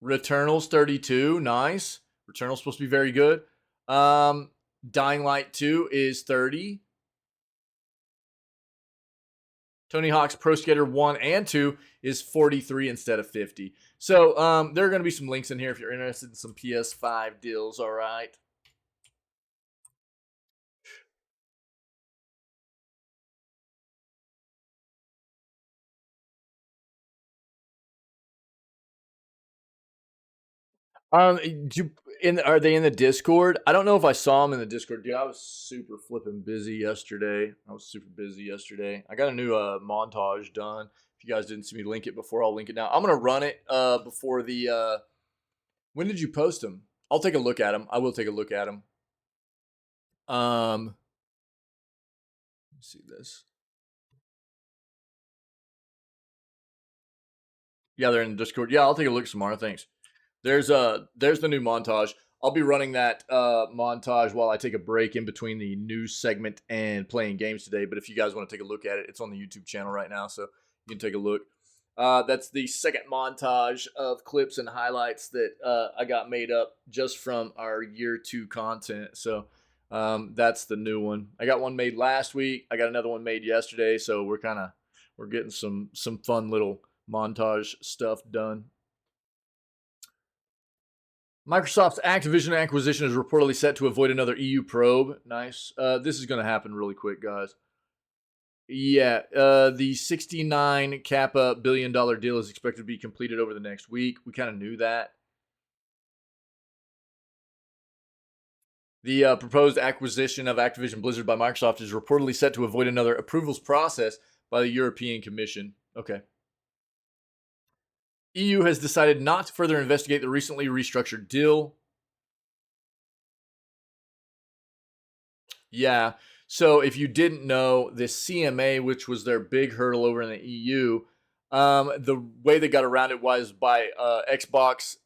Speaker 1: Returnal's $32. Nice. Returnal's supposed to be very good. Dying Light 2 is $30. Tony Hawk's Pro Skater 1 and 2 is $43 instead of $50. So there are going to be some links in here if you're interested in some PS5 deals, all right? Are they in the Discord? I don't know if I saw them in the Discord. Dude, I was super flipping busy yesterday. I got a new montage done. If you guys didn't see me link it before, I'll link it now. I'm gonna run it before the. When did you post them? I'll take a look at them. I will take a look at them. Let me see this. Yeah, they're in the Discord. Yeah, I'll take a look some more. Thanks. There's the new montage. I'll be running that montage while I take a break in between the news segment and playing games today. But if you guys want to take a look at it, it's on the YouTube channel right now, so you can take a look. That's the second montage of clips and highlights that I got made up just from our year 2 content. So that's the new one. I got one made last week. I got another one made yesterday. So we're getting some fun little montage stuff done. Microsoft's Activision acquisition is reportedly set to avoid another EU probe. Nice. This is going to happen really quick, guys. Yeah, the $69 billion deal is expected to be completed over the next week. We kind of knew that. The proposed acquisition of Activision Blizzard by Microsoft is reportedly set to avoid another approvals process by the European Commission. Okay. EU has decided not to further investigate the recently restructured deal. Yeah. So if you didn't know, the CMA, which was their big hurdle over in the EU, the way they got around it was by Xbox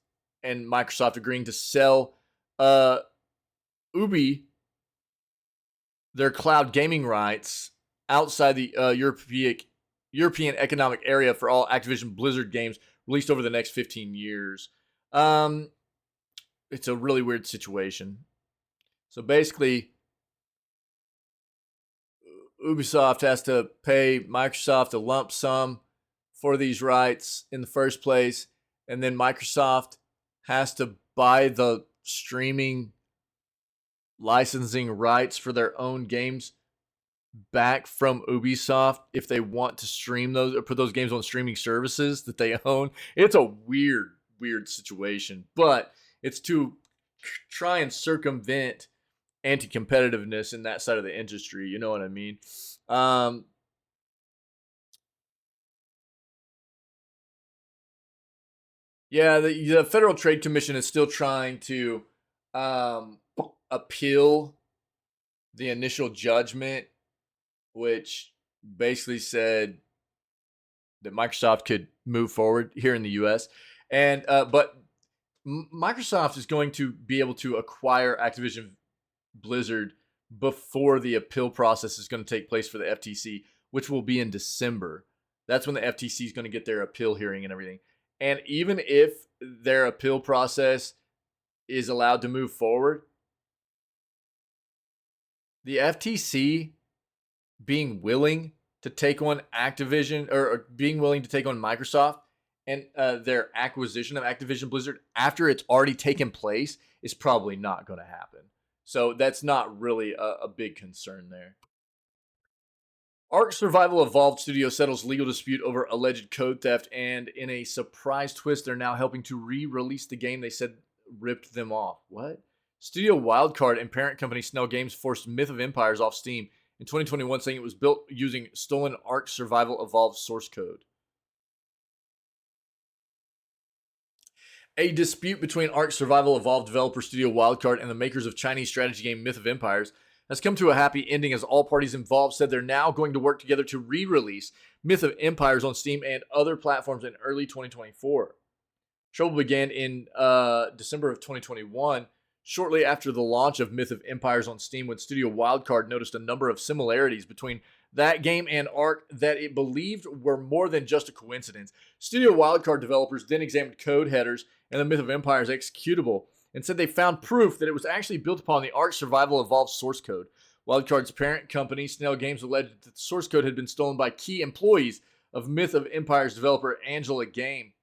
Speaker 1: and Microsoft agreeing to sell Ubi their cloud gaming rights outside the European Economic Area for all Activision Blizzard games released over the next 15 years. It's a really weird situation. So basically, Ubisoft has to pay Microsoft a lump sum for these rights in the first place, and then Microsoft has to buy the streaming licensing rights for their own games back from Ubisoft if they want to stream those or put those games on streaming services that they own. It's a weird situation, but it's to try and circumvent anti-competitiveness in that side of the industry. You know what I mean? Yeah, the Federal Trade Commission is still trying to appeal the initial judgment, which basically said that Microsoft could move forward here in the U.S. And but Microsoft is going to be able to acquire Activision Blizzard before the appeal process is going to take place for the FTC, which will be in December. That's when the FTC is going to get their appeal hearing and everything. And even if their appeal process is allowed to move forward, the FTC being willing to take on Activision or being willing to take on Microsoft and their acquisition of Activision Blizzard after it's already taken place is probably not going to happen. So that's not really a big concern there. Ark Survival Evolved Studio settles legal dispute over alleged code theft, and in a surprise twist, they're now helping to re-release the game they said ripped them off. What? Studio Wildcard and parent company Snell Games forced Myth of Empires off Steam in 2021, saying it was built using stolen Ark Survival Evolved source code. A dispute between Ark Survival Evolved developer studio Wildcard and the makers of Chinese strategy game Myth of Empires has come to a happy ending as all parties involved said they're now going to work together to re-release Myth of Empires on Steam and other platforms in early 2024. Trouble began in December of 2021, shortly after the launch of Myth of Empires on Steam, when Studio Wildcard noticed a number of similarities between that game and Ark that it believed were more than just a coincidence. Studio Wildcard developers then examined code headers and the Myth of Empires executable and said they found proof that it was actually built upon the Ark Survival Evolved source code. Wildcard's parent company, Snail Games, alleged that the source code had been stolen by key employees of Myth of Empires developer Angela Game,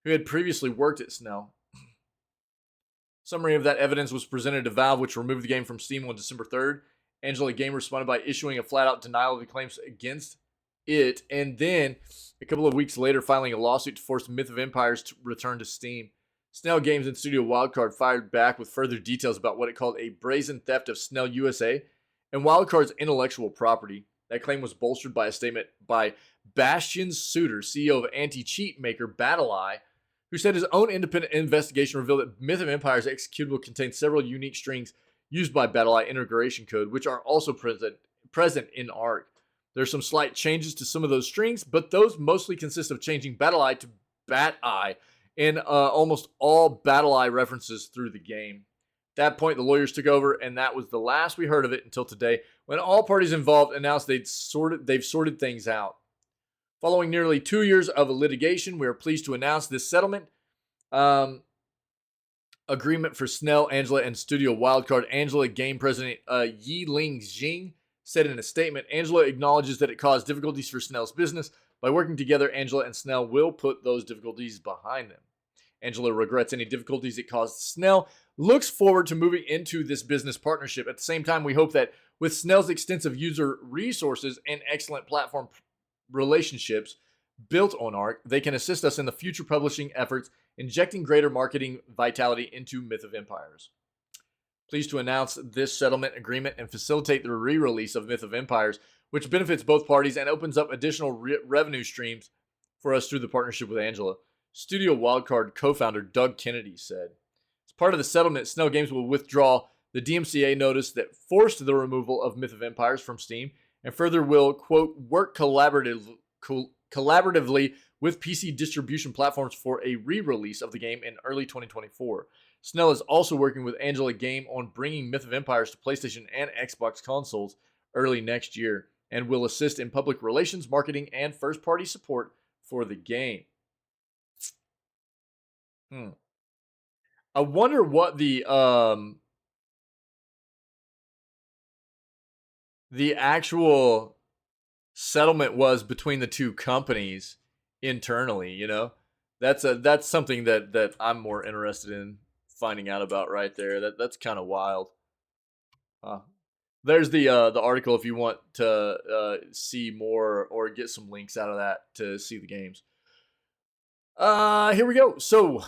Speaker 1: who had previously worked at Snail. Summary of that evidence was presented to Valve, which removed the game from Steam on December 3rd. Angela Game responded by issuing a flat-out denial of the claims against it, and then a couple of weeks later filing a lawsuit to force Myth of Empires to return to Steam. Snail Games and Studio Wildcard fired back with further details about what it called a brazen theft of Snail USA and Wildcard's intellectual property. That claim was bolstered by a statement by Bastian Suter, CEO of anti-cheat maker BattleEye, who said his own independent investigation revealed that Myth of Empires executable contains several unique strings used by BattleEye integration code, which are also present in Ark. There's some slight changes to some of those strings, but those mostly consist of changing BattleEye to BatEye in almost all BattleEye references through the game. At that point, the lawyers took over, and that was the last we heard of it until today, when all parties involved announced they've sorted things out. Following nearly 2 years of litigation, we are pleased to announce this settlement agreement for Snell, Angela, and Studio Wildcard. Angela Game President Yiling Jing said in a statement, Angela acknowledges that it caused difficulties for Snell's business. By working together, Angela and Snell will put those difficulties behind them. Angela regrets any difficulties it caused Snell, looks forward to moving into this business partnership. At the same time, we hope that with Snell's extensive user resources and excellent platform relationships built on Ark, they can assist us in the future publishing efforts, injecting greater marketing vitality into Myth of Empires. Pleased to announce this settlement agreement and facilitate the re-release of Myth of Empires, which benefits both parties and opens up additional revenue streams for us through the partnership with Angela. Studio Wildcard co-founder Doug Kennedy said. As part of the settlement, Snell Games will withdraw the DMCA notice that forced the removal of Myth of Empires from Steam, and further will, quote, work collaboratively with PC distribution platforms for a re-release of the game in early 2024. Snell is also working with Angela Game on bringing Myth of Empires to PlayStation and Xbox consoles early next year, and will assist in public relations, marketing, and first-party support for the game. I wonder what the actual settlement was between the two companies internally. You know, that's something that I'm more interested in finding out about right there. That's kind of wild. There's the article if you want to see more or get some links out of that to see the games. Here we go. So,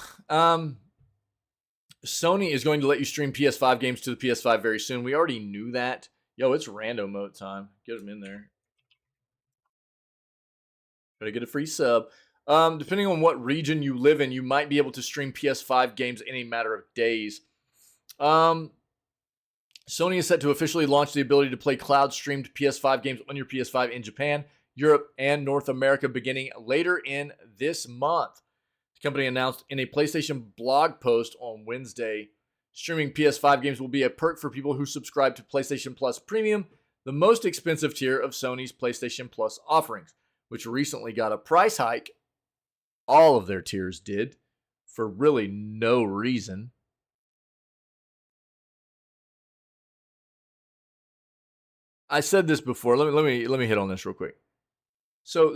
Speaker 1: Sony is going to let you stream PS5 games to the PS5 very soon. We already knew that. Yo, it's rando mode time. Get them in there. Gotta get a free sub. Depending on what region you live in, you might be able to stream PS5 games in a matter of days. Sony is set to officially launch the ability to play cloud-streamed PS5 games on your PS5 in Japan, Europe, and North America beginning later in this month. The company announced in a PlayStation blog post on Wednesday, streaming PS5 games will be a perk for people who subscribe to PlayStation Plus Premium, the most expensive tier of Sony's PlayStation Plus offerings, which recently got a price hike. All of their tiers did, for really no reason. I said this before. Let me hit on this real quick. So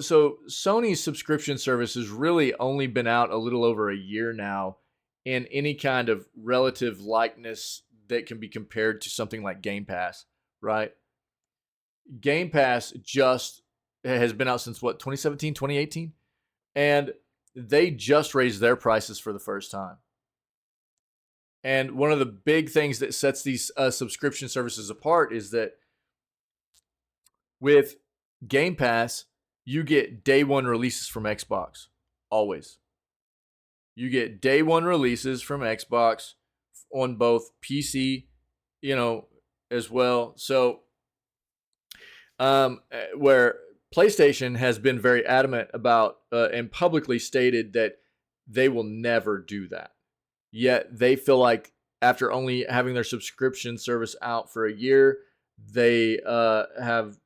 Speaker 1: Sony's subscription service has really only been out a little over a year now in any kind of relative likeness that can be compared to something like Game Pass, right? Game Pass just has been out since what, 2017, 2018? And they just raised their prices for the first time. And one of the big things that sets these subscription services apart is that with Game Pass, you get day one releases from Xbox. Always. You get day one releases from Xbox on both PC, as well. So, where PlayStation has been very adamant about and publicly stated that they will never do that. Yet they feel like after only having their subscription service out for a year, they have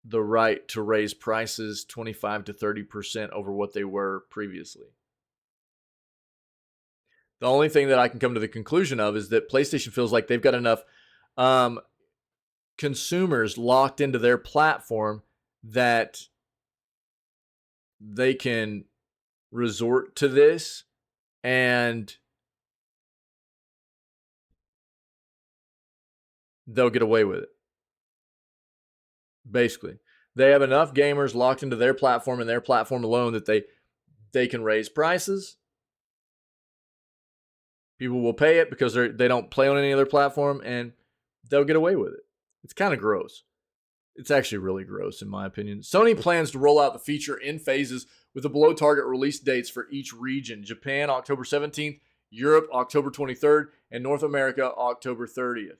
Speaker 1: the right to raise prices 25 to 30% over what they were previously. The only thing that I can come to the conclusion of is that PlayStation feels like they've got enough consumers locked into their platform that they can resort to this and they'll get away with it. Basically, they have enough gamers locked into their platform and their platform alone that they can raise prices. People will pay it because they don't play on any other platform, and they'll get away with it. It's kind of gross. It's actually really gross, in my opinion. Sony plans to roll out the feature in phases with the below target release dates for each region. Japan, October 17th, Europe, October 23rd, and North America, October 30th.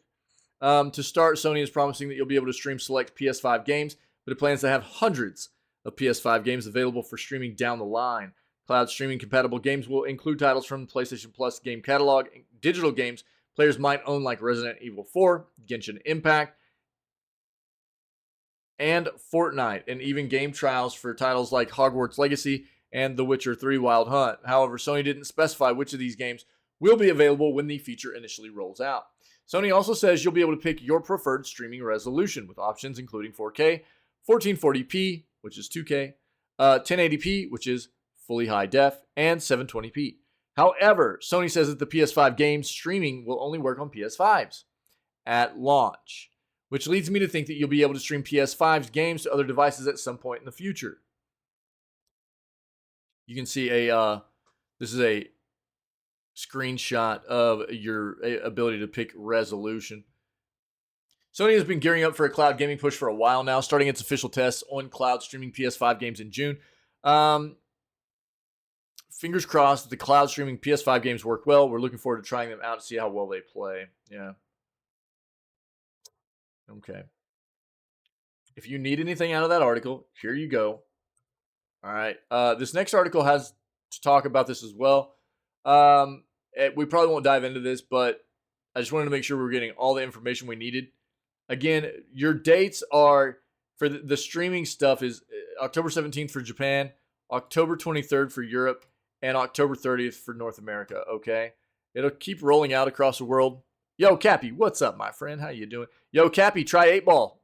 Speaker 1: To start, Sony is promising that you'll be able to stream select PS5 games, but it plans to have hundreds of PS5 games available for streaming down the line. Cloud streaming compatible games will include titles from the PlayStation Plus game catalog, digital games players might own like Resident Evil 4, Genshin Impact, and Fortnite, and even game trials for titles like Hogwarts Legacy and The Witcher 3 Wild Hunt. However, Sony didn't specify which of these games will be available when the feature initially rolls out. Sony also says you'll be able to pick your preferred streaming resolution with options including 4K, 1440p, which is 2K, 1080p, which is fully high def, and 720p. However, Sony says that the PS5 game streaming will only work on PS5s at launch, which leads me to think that you'll be able to stream PS5's games to other devices at some point in the future. You can see this is a screenshot of your ability to pick resolution. Sony has been gearing up for a cloud gaming push for a while now, starting its official tests on cloud streaming PS5 games in June. Fingers crossed that the cloud streaming PS5 games work well. We're looking forward to trying them out to see how well they play. Yeah. Okay. If you need anything out of that article, here you go. All right. This next article has to talk about this as well. We probably won't dive into this, but I just wanted to make sure we were getting all the information we needed. Again, your dates are for the streaming stuff is October 17th for Japan, October 23rd for Europe, and October 30th for North America, okay? It'll keep rolling out across the world. Yo, Cappy, what's up, my friend? How you doing? Yo, Cappy, try 8-Ball.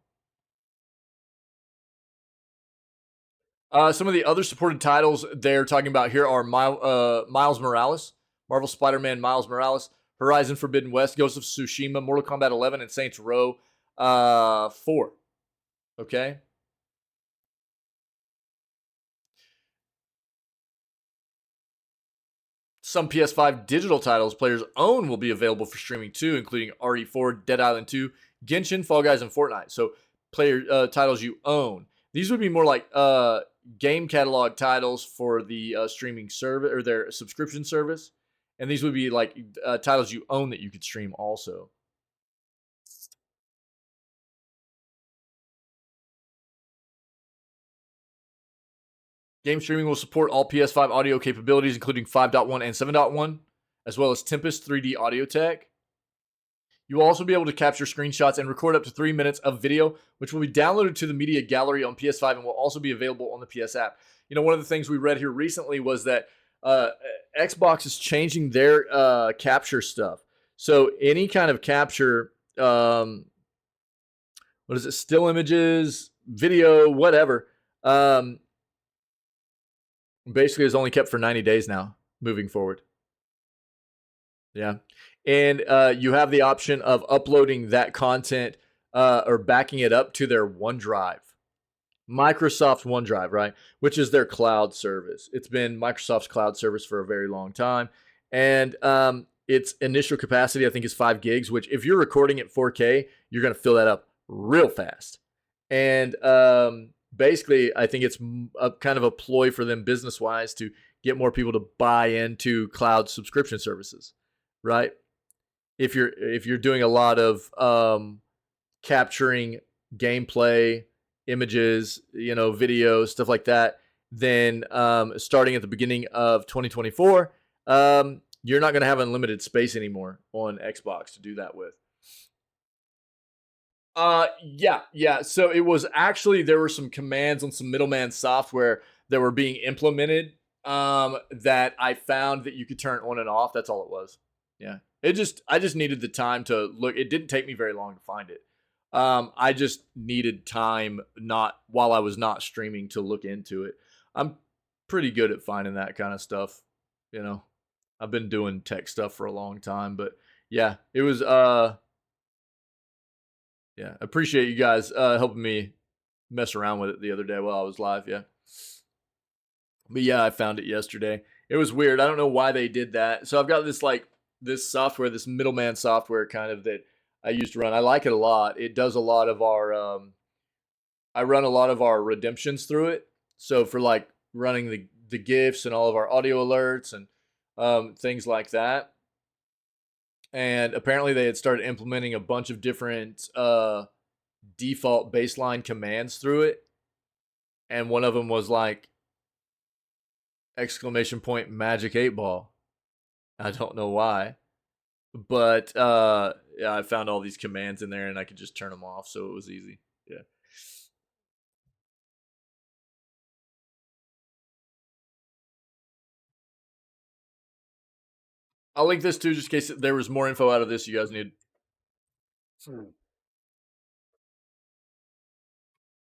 Speaker 1: Some of the other supported titles they're talking about here are Miles Morales, Marvel Spider-Man Miles Morales, Horizon Forbidden West, Ghost of Tsushima, Mortal Kombat 11, and Saints Row 4. Okay? Some PS5 digital titles players own will be available for streaming too, including RE4, Dead Island 2, Genshin, Fall Guys, and Fortnite. So player titles you own. These would be more like game catalog titles for the streaming service or their subscription service. And these would be like titles you own that you could stream also. Game streaming will support all PS5 audio capabilities, including 5.1 and 7.1, as well as Tempest 3D audio tech. You will also be able to capture screenshots and record up to 3 minutes of video, which will be downloaded to the media gallery on PS5 and will also be available on the PS app. You know, one of the things we read here recently was that Xbox is changing their capture stuff. So any kind of capture, what is it, still images, video, whatever, basically is only kept for 90 days now, moving forward. Yeah. And you have the option of uploading that content or backing it up to their OneDrive. Microsoft OneDrive, right? Which is their cloud service. It's been Microsoft's cloud service for a very long time. And its initial capacity, I think, is 5 gigs, which if you're recording at 4K, you're going to fill that up real fast. And basically, I think it's a kind of a ploy for them business-wise to get more people to buy into cloud subscription services, right? If you're doing a lot of capturing gameplay, images, videos, stuff like that, then starting at the beginning of 2024, you're not going to have unlimited space anymore on Xbox to do that with. Yeah. So it was actually, there were some commands on some middleman software that were being implemented that I found that you could turn on and off. That's all it was. Yeah. I just needed the time to look. It didn't take me very long to find it. I just needed time, not while I was not streaming, to look into it. I'm pretty good at finding that kind of stuff. I've been doing tech stuff for a long time, but yeah, it was, yeah, appreciate you guys helping me mess around with it the other day while I was live. Yeah. But yeah, I found it yesterday. It was weird. I don't know why they did that. So I've got this software, this middleman software kind of that I used to run. I like it a lot. It does a lot of our, I run a lot of our redemptions through it. So for like running the GIFs and all of our audio alerts and things like that. And apparently they had started implementing a bunch of different default baseline commands through it. And one of them was like, !magic 8 ball. I don't know why. But yeah, I found all these commands in there and I could just turn them off. So it was easy. Yeah. I'll link this too, just in case there was more info out of this you guys need.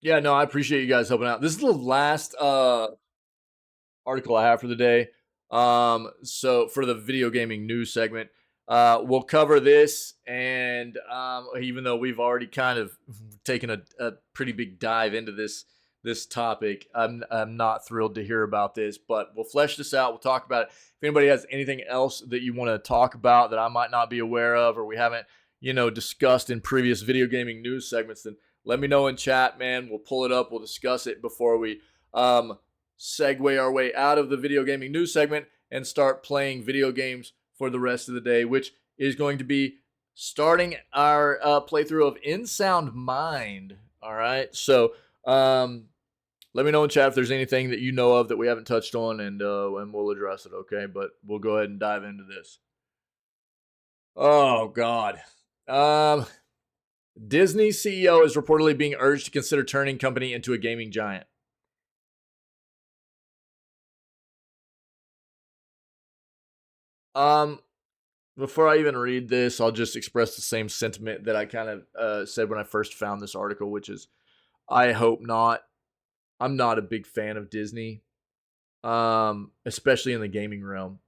Speaker 1: Yeah, no, I appreciate you guys helping out. This is the last article I have for the day. So for the video gaming news segment, we'll cover this, and even though we've already kind of taken a pretty big dive into this topic, I'm not thrilled to hear about this, but we'll flesh this out. We'll talk about it. If anybody has anything else that you want to talk about that I might not be aware of, or we haven't, discussed in previous video gaming news segments, then let me know in chat, man. We'll pull it up. We'll discuss it before we segue our way out of the video gaming news segment and start playing video games for the rest of the day, which is going to be starting our playthrough of In Sound Mind. All right. So let me know in chat if there's anything that you know of that we haven't touched on, and we'll address it. Okay. But we'll go ahead and dive into this. Oh, God. Disney CEO is reportedly being urged to consider turning company into a gaming giant. Before I even read this, I'll just express the same sentiment that I kind of said when I first found this article, which is, I hope not. I'm not a big fan of Disney, especially in the gaming realm.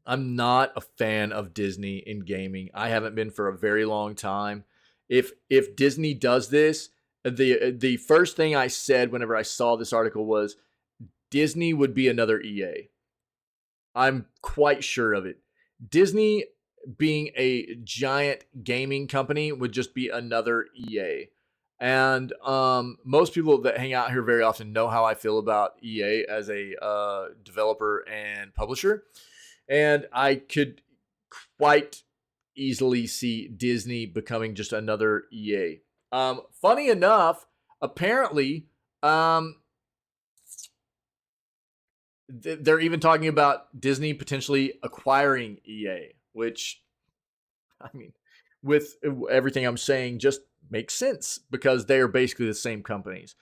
Speaker 1: I'm not a fan of Disney in gaming. I haven't been for a very long time. If Disney does this, the first thing I said whenever I saw this article was, Disney would be another EA. I'm quite sure of it. Disney being a giant gaming company would just be another EA. And most people that hang out here very often know how I feel about EA as a developer and publisher. And I could quite easily see Disney becoming just another EA. Funny enough, apparently, they're even talking about Disney potentially acquiring EA, which, I mean, with everything I'm saying, just makes sense because they are basically the same companies.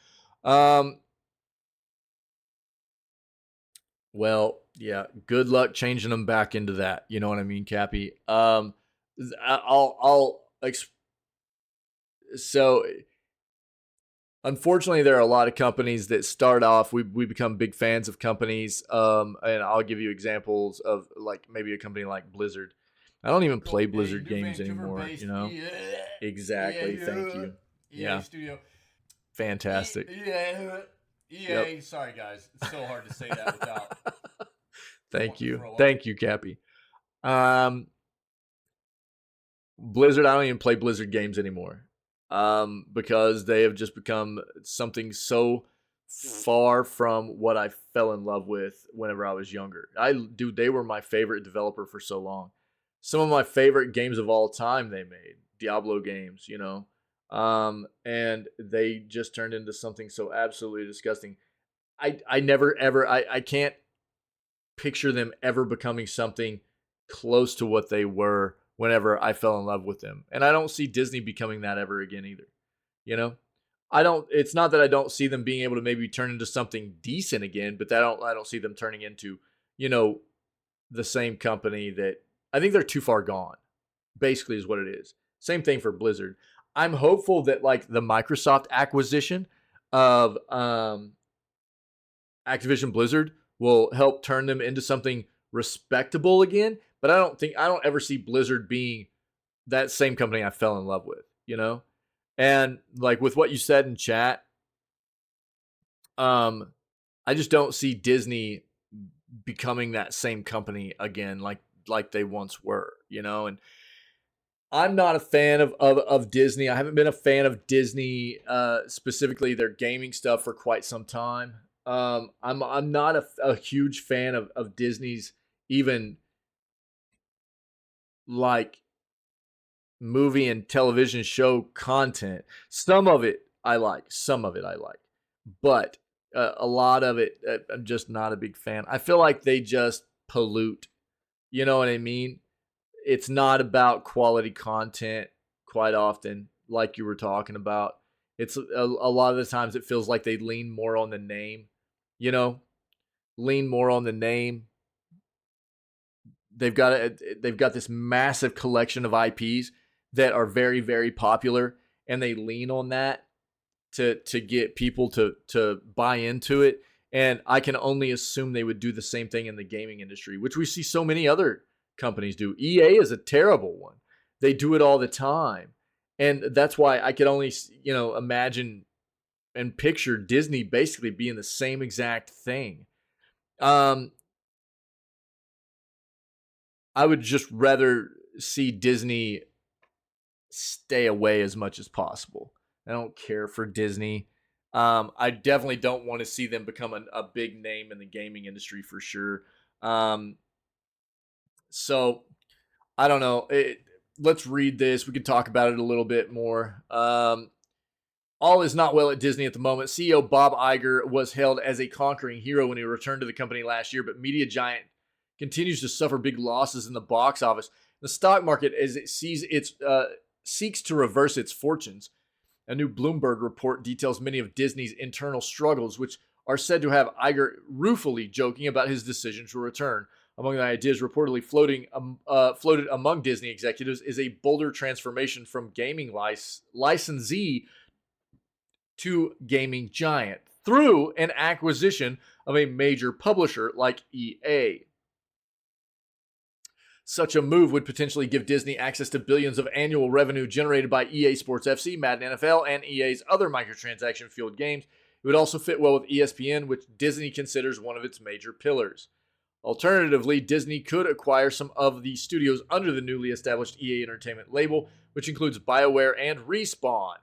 Speaker 1: Well, yeah, good luck changing them back into that. You know what I mean, Cappy? So unfortunately, there are a lot of companies that start off, we become big fans of companies, and I'll give you examples of like maybe a company like Blizzard. I don't even play Blizzard games anymore, Exactly, thank you.
Speaker 2: EA Studio.
Speaker 1: Fantastic.
Speaker 2: EA.
Speaker 1: Yep.
Speaker 2: Sorry, guys. It's so hard to say that without.
Speaker 1: Thank you, Cappy. Blizzard, I don't even play Blizzard games anymore. Because they have just become something so far from what I fell in love with whenever I was younger. Dude, they were my favorite developer for so long. Some of my favorite games of all time they made, Diablo games, you know. And they just turned into something so absolutely disgusting. I never ever I can't picture them ever becoming something close to what they were whenever I fell in love with them. And I don't see Disney becoming that ever again either. You know? It's not that I don't see them being able to maybe turn into something decent again, but I don't see them turning into, you know, the same company that I think they're too far gone. Basically is what it is. Same thing for Blizzard. I'm hopeful that like the Microsoft acquisition of Activision Blizzard will help turn them into something respectable again, but I don't ever see Blizzard being that same company I fell in love with, you know? And like with what you said in chat, I just don't see Disney becoming that same company again like they once were, you know? And I'm not a fan of Disney. I haven't been a fan of Disney, specifically their gaming stuff for quite some time. I'm not a huge fan of Disney's even like movie and television show content. Some of it I like, but a lot of it I'm just not a big fan. I feel like they just pollute. You know what I mean? It's not about quality content quite often, like you were talking about. It's a lot of the times it feels like they lean more on the name, you know, lean more on the name. They've got this massive collection of IPs that are very, very popular, and they lean on that to get people to buy into it. And I can only assume they would do the same thing in the gaming industry, which we see so many other companies do. EA is a terrible one. They do it all the time. And that's why I could only, you know, imagine and picture Disney basically being the same exact thing. I would just rather see Disney stay away as much as possible. I don't care for Disney. I definitely don't want to see them become a big name in the gaming industry for sure. So I don't know. Let's read this. We could talk about it a little bit more. All is not well at Disney at the moment. CEO Bob Iger was hailed as a conquering hero when he returned to the company last year, but media giant continues to suffer big losses in the box office. The stock market, as it seeks to reverse its fortunes. A new Bloomberg report details many of Disney's internal struggles, which are said to have Iger ruefully joking about his decision to return. Among the ideas reportedly floated among Disney executives is a bolder transformation from gaming licensee to gaming giant through an acquisition of a major publisher like EA. Such a move would potentially give Disney access to billions of annual revenue generated by EA Sports FC, Madden NFL, and EA's other microtransaction-fueled games. It would also fit well with ESPN, which Disney considers one of its major pillars. Alternatively, Disney could acquire some of the studios under the newly established EA Entertainment label, which includes BioWare and Respawn.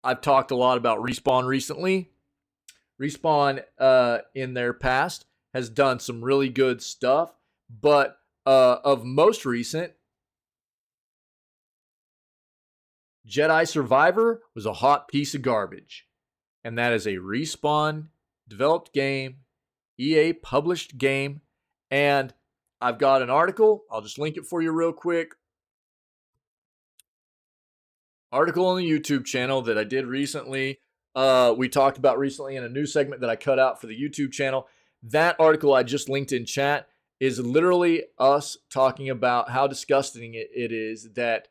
Speaker 1: I've talked a lot about Respawn recently. Respawn, in their past, has done some really good stuff, but of most recent, Jedi Survivor was a hot piece of garbage. And that is a Respawn developed game, EA published game, and I've got an article. I'll just link it for you real quick. Article on the YouTube channel that I did recently. We talked about recently in a news segment that I cut out for the YouTube channel. That article I just linked in chat is literally us talking about how disgusting it is that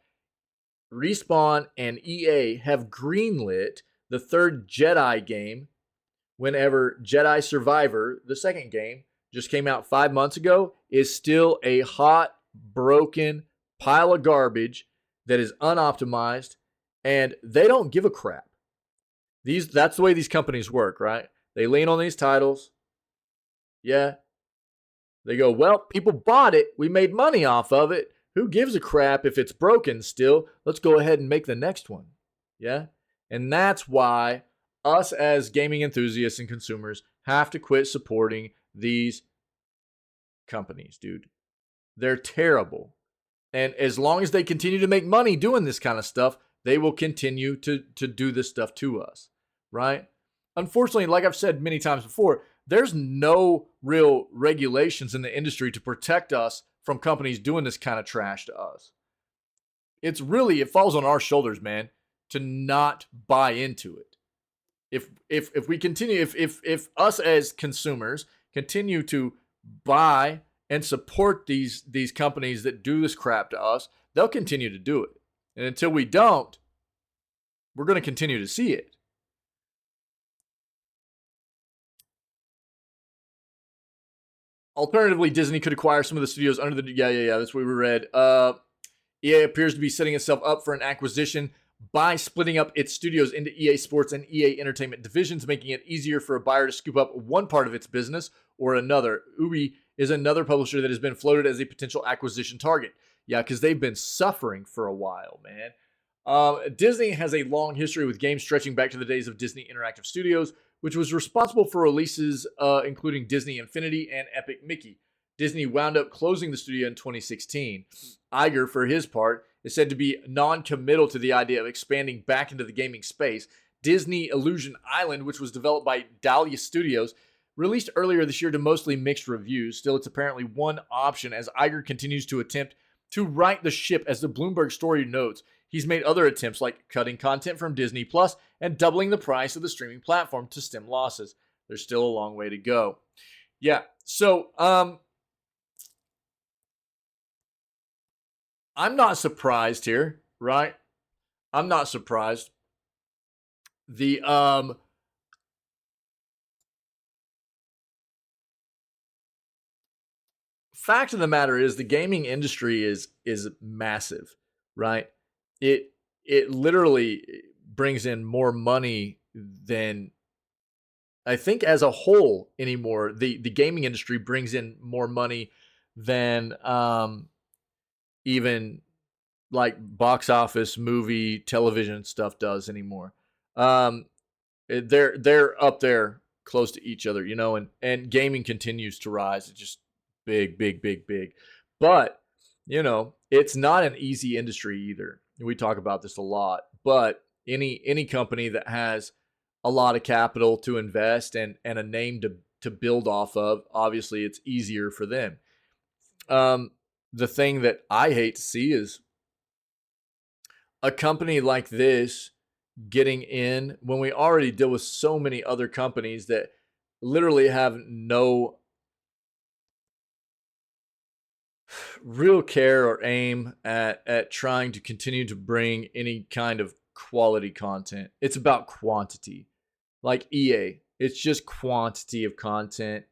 Speaker 1: Respawn and EA have greenlit the third Jedi game whenever Jedi Survivor, the second game, just came out 5 months ago, is still a hot, broken pile of garbage that is unoptimized, and they don't give a crap. That's the way these companies work, right? They lean on these titles. Yeah. They go, well, people bought it. We made money off of it. Who gives a crap if it's broken still? Let's go ahead and make the next one. Yeah. And that's why us as gaming enthusiasts and consumers have to quit supporting these companies, dude. They're terrible. And as long as they continue to make money doing this kind of stuff, they will continue to do this stuff to us, right? Unfortunately, like I've said many times before, there's no real regulations in the industry to protect us from companies doing this kind of trash to us. It falls on our shoulders, man, to not buy into it. If we continue, if us as consumers continue to buy and support these companies that do this crap to us, they'll continue to do it. And until we don't, we're going to continue to see it. Alternatively, Disney could acquire some of the studios under the... Yeah, that's what we read. EA appears to be setting itself up for an acquisition by splitting up its studios into EA Sports and EA Entertainment divisions, making it easier for a buyer to scoop up one part of its business or another. Ubi is another publisher that has been floated as a potential acquisition target. Yeah, because they've been suffering for a while, man. Disney has a long history with games stretching back to the days of Disney Interactive Studios, which was responsible for releases including Disney Infinity and Epic Mickey. Disney wound up closing the studio in 2016. Iger, for his part, is said to be non-committal to the idea of expanding back into the gaming space. Disney Illusion Island, which was developed by Dahlia Studios, released earlier this year to mostly mixed reviews. Still, it's apparently one option as Iger continues to attempt to right the ship. As the Bloomberg story notes, he's made other attempts like cutting content from Disney Plus and doubling the price of the streaming platform to stem losses. There's still a long way to go. Yeah, so I'm not surprised here, right? I'm not surprised. The fact of the matter is the gaming industry is massive, right? It literally brings in more money than I think as a whole anymore. The gaming industry brings in more money than even like box office, movie, television stuff does anymore. They're up there close to each other, you know, and gaming continues to rise. It's just big. But, you know, it's not an easy industry either. We talk about this a lot, but any company that has a lot of capital to invest and a name to build off of, obviously it's easier for them. The thing that I hate to see is a company like this getting in when we already deal with so many other companies that literally have no real care or aim at trying to continue to bring any kind of quality content. It's about quantity. Like EA, it's just quantity of content.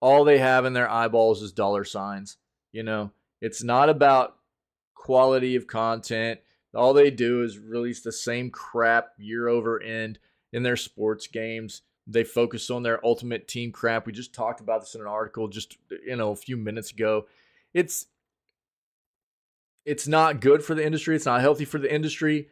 Speaker 1: All they have in their eyeballs is dollar signs, you know. It's not about quality of content. All they do is release the same crap year over end in their sports games. They focus on their ultimate team crap. We just talked about this in an article just, you know, a few minutes ago. It's not good for the industry. It's not healthy for the industry.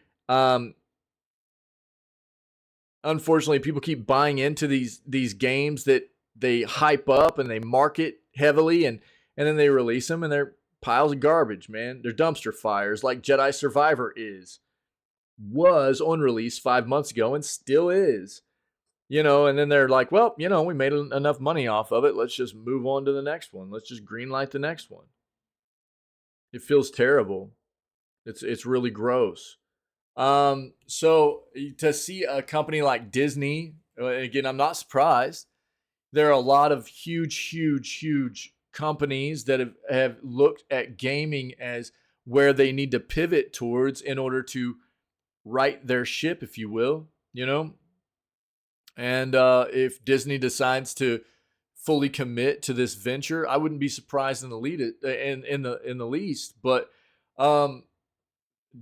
Speaker 1: Unfortunately, people keep buying into these games that they hype up and they market heavily, and then they release them and they're piles of garbage, man. They're dumpster fires like Jedi Survivor was on release 5 months ago and still is. You know, and then they're like, well, you know, we made enough money off of it. Let's just move on to the next one. Let's just greenlight the next one. It feels terrible. It's really gross. So to see a company like Disney, again, I'm not surprised. There are a lot of huge companies that have looked at gaming as where they need to pivot towards in order to right their ship, if you will, you know. And if Disney decides to fully commit to this venture, I wouldn't be surprised in the least. But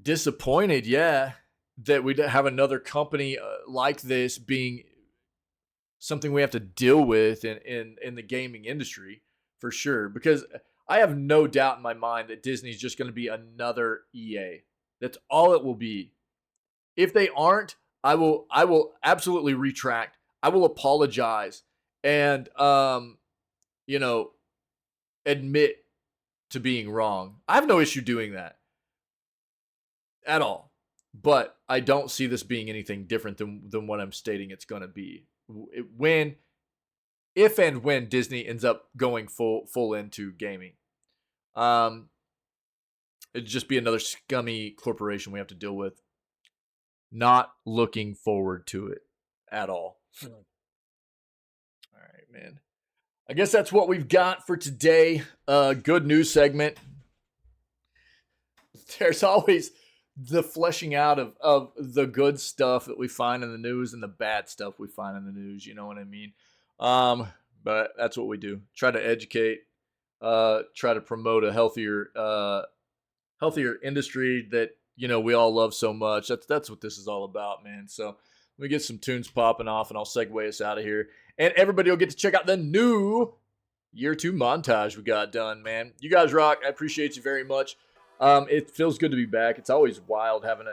Speaker 1: disappointed, yeah, that we have another company like this being something we have to deal with in the gaming industry for sure. Because I have no doubt in my mind that Disney's just going to be another EA. That's all it will be. If they aren't, I will absolutely retract. I will apologize and you know, admit to being wrong. I have no issue doing that at all. But I don't see this being anything different than what I'm stating it's going to be. If and when Disney ends up going full into gaming. It'd just be another scummy corporation we have to deal with. Not looking forward to it at all. All right, man. I guess that's what we've got for today. Good news segment. There's always the fleshing out of the good stuff that we find in the news and the bad stuff we find in the news. You know what I mean? But that's what we do. Try to educate. Try to promote a healthier industry that, you know, we all love so much. That's what this is all about, man. So let me get some tunes popping off and I'll segue us out of here. And everybody will get to check out the new year 2 montage we got done, man. You guys rock. I appreciate you very much. It feels good to be back. It's always wild having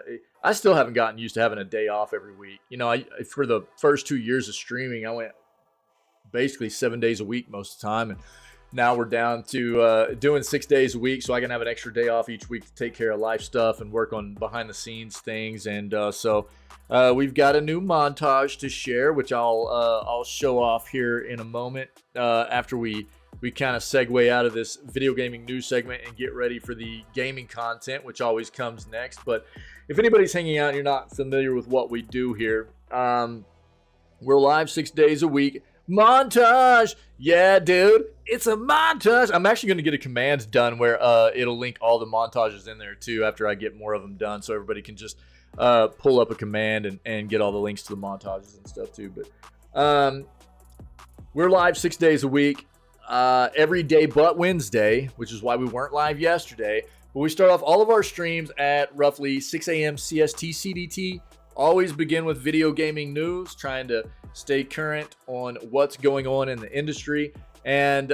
Speaker 1: I still haven't gotten used to having a day off every week. You know, for the first 2 years of streaming, I went basically 7 days a week most of the time. And now we're down to doing 6 days a week, so I can have an extra day off each week to take care of life stuff and work on behind the scenes things. And so we've got a new montage to share, which I'll show off here in a moment after we kind of segue out of this video gaming news segment and get ready for the gaming content, which always comes next. But if anybody's hanging out and you're not familiar with what we do here, we're live 6 days a week. Montage! Yeah, dude, it's a montage. I'm actually going to get a command done where it'll link all the montages in there too after I get more of them done, so everybody can just pull up a command and get all the links to the montages and stuff too. But we're live 6 days a week, every day but Wednesday, which is why we weren't live yesterday. But we start off all of our streams at roughly 6 a.m. CST CDT. Always begin with video gaming news, trying to stay current on what's going on in the industry. And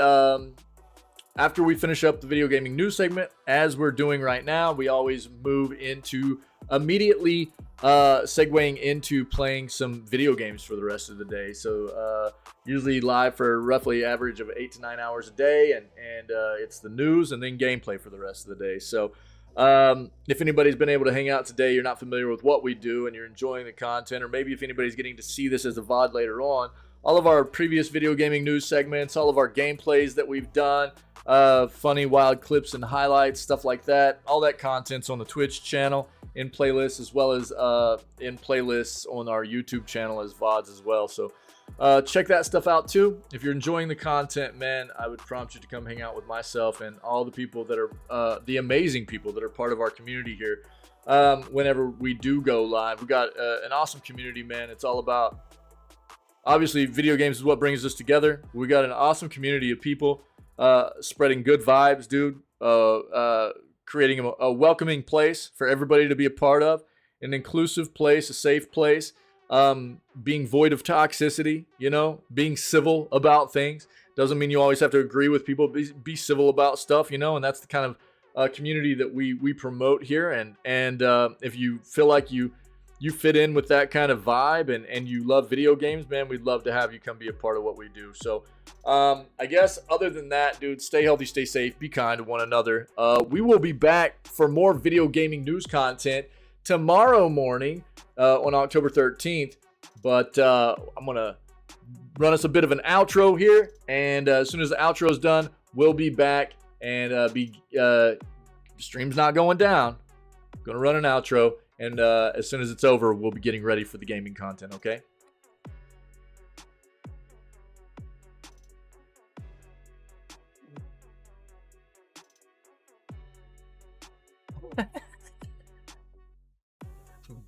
Speaker 1: after we finish up the video gaming news segment, as we're doing right now, we always move into immediately segueing into playing some video games for the rest of the day. So usually live for roughly average of 8 to 9 hours a day, and it's the news and then gameplay for the rest of the day. So if anybody's been able to hang out today, you're not familiar with what we do and you're enjoying the content, or maybe if anybody's getting to see this as a VOD later on, all of our previous video gaming news segments, all of our gameplays that we've done, funny wild clips and highlights, stuff like that, all that content's on the Twitch channel in playlists, as well as in playlists on our YouTube channel as VODs as well. So check that stuff out too. If you're enjoying the content, man, I would prompt you to come hang out with myself and all the people that are the amazing people that are part of our community here. Whenever we do go live, we got an awesome community, man. It's all about, obviously, video games is what brings us together. We got an awesome community of people spreading good vibes, dude. Creating a welcoming place for everybody to be a part of, an inclusive place, a safe place. Being void of toxicity, you know, being civil about things. Doesn't mean you always have to agree with people. Be civil about stuff, you know, and that's the kind of community that we promote here. And if you feel like you fit in with that kind of vibe and you love video games, man, we'd love to have you come be a part of what we do. So I guess other than that, dude, stay healthy, stay safe, be kind to one another. We will be back for more video gaming news content tomorrow morning on October 13th. But I'm going to run us a bit of an outro here. And as soon as the outro is done, we'll be back and stream's not going down. I'm going to run an outro. And as soon as it's over, we'll be getting ready for the gaming content, okay?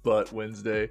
Speaker 1: But Wednesday.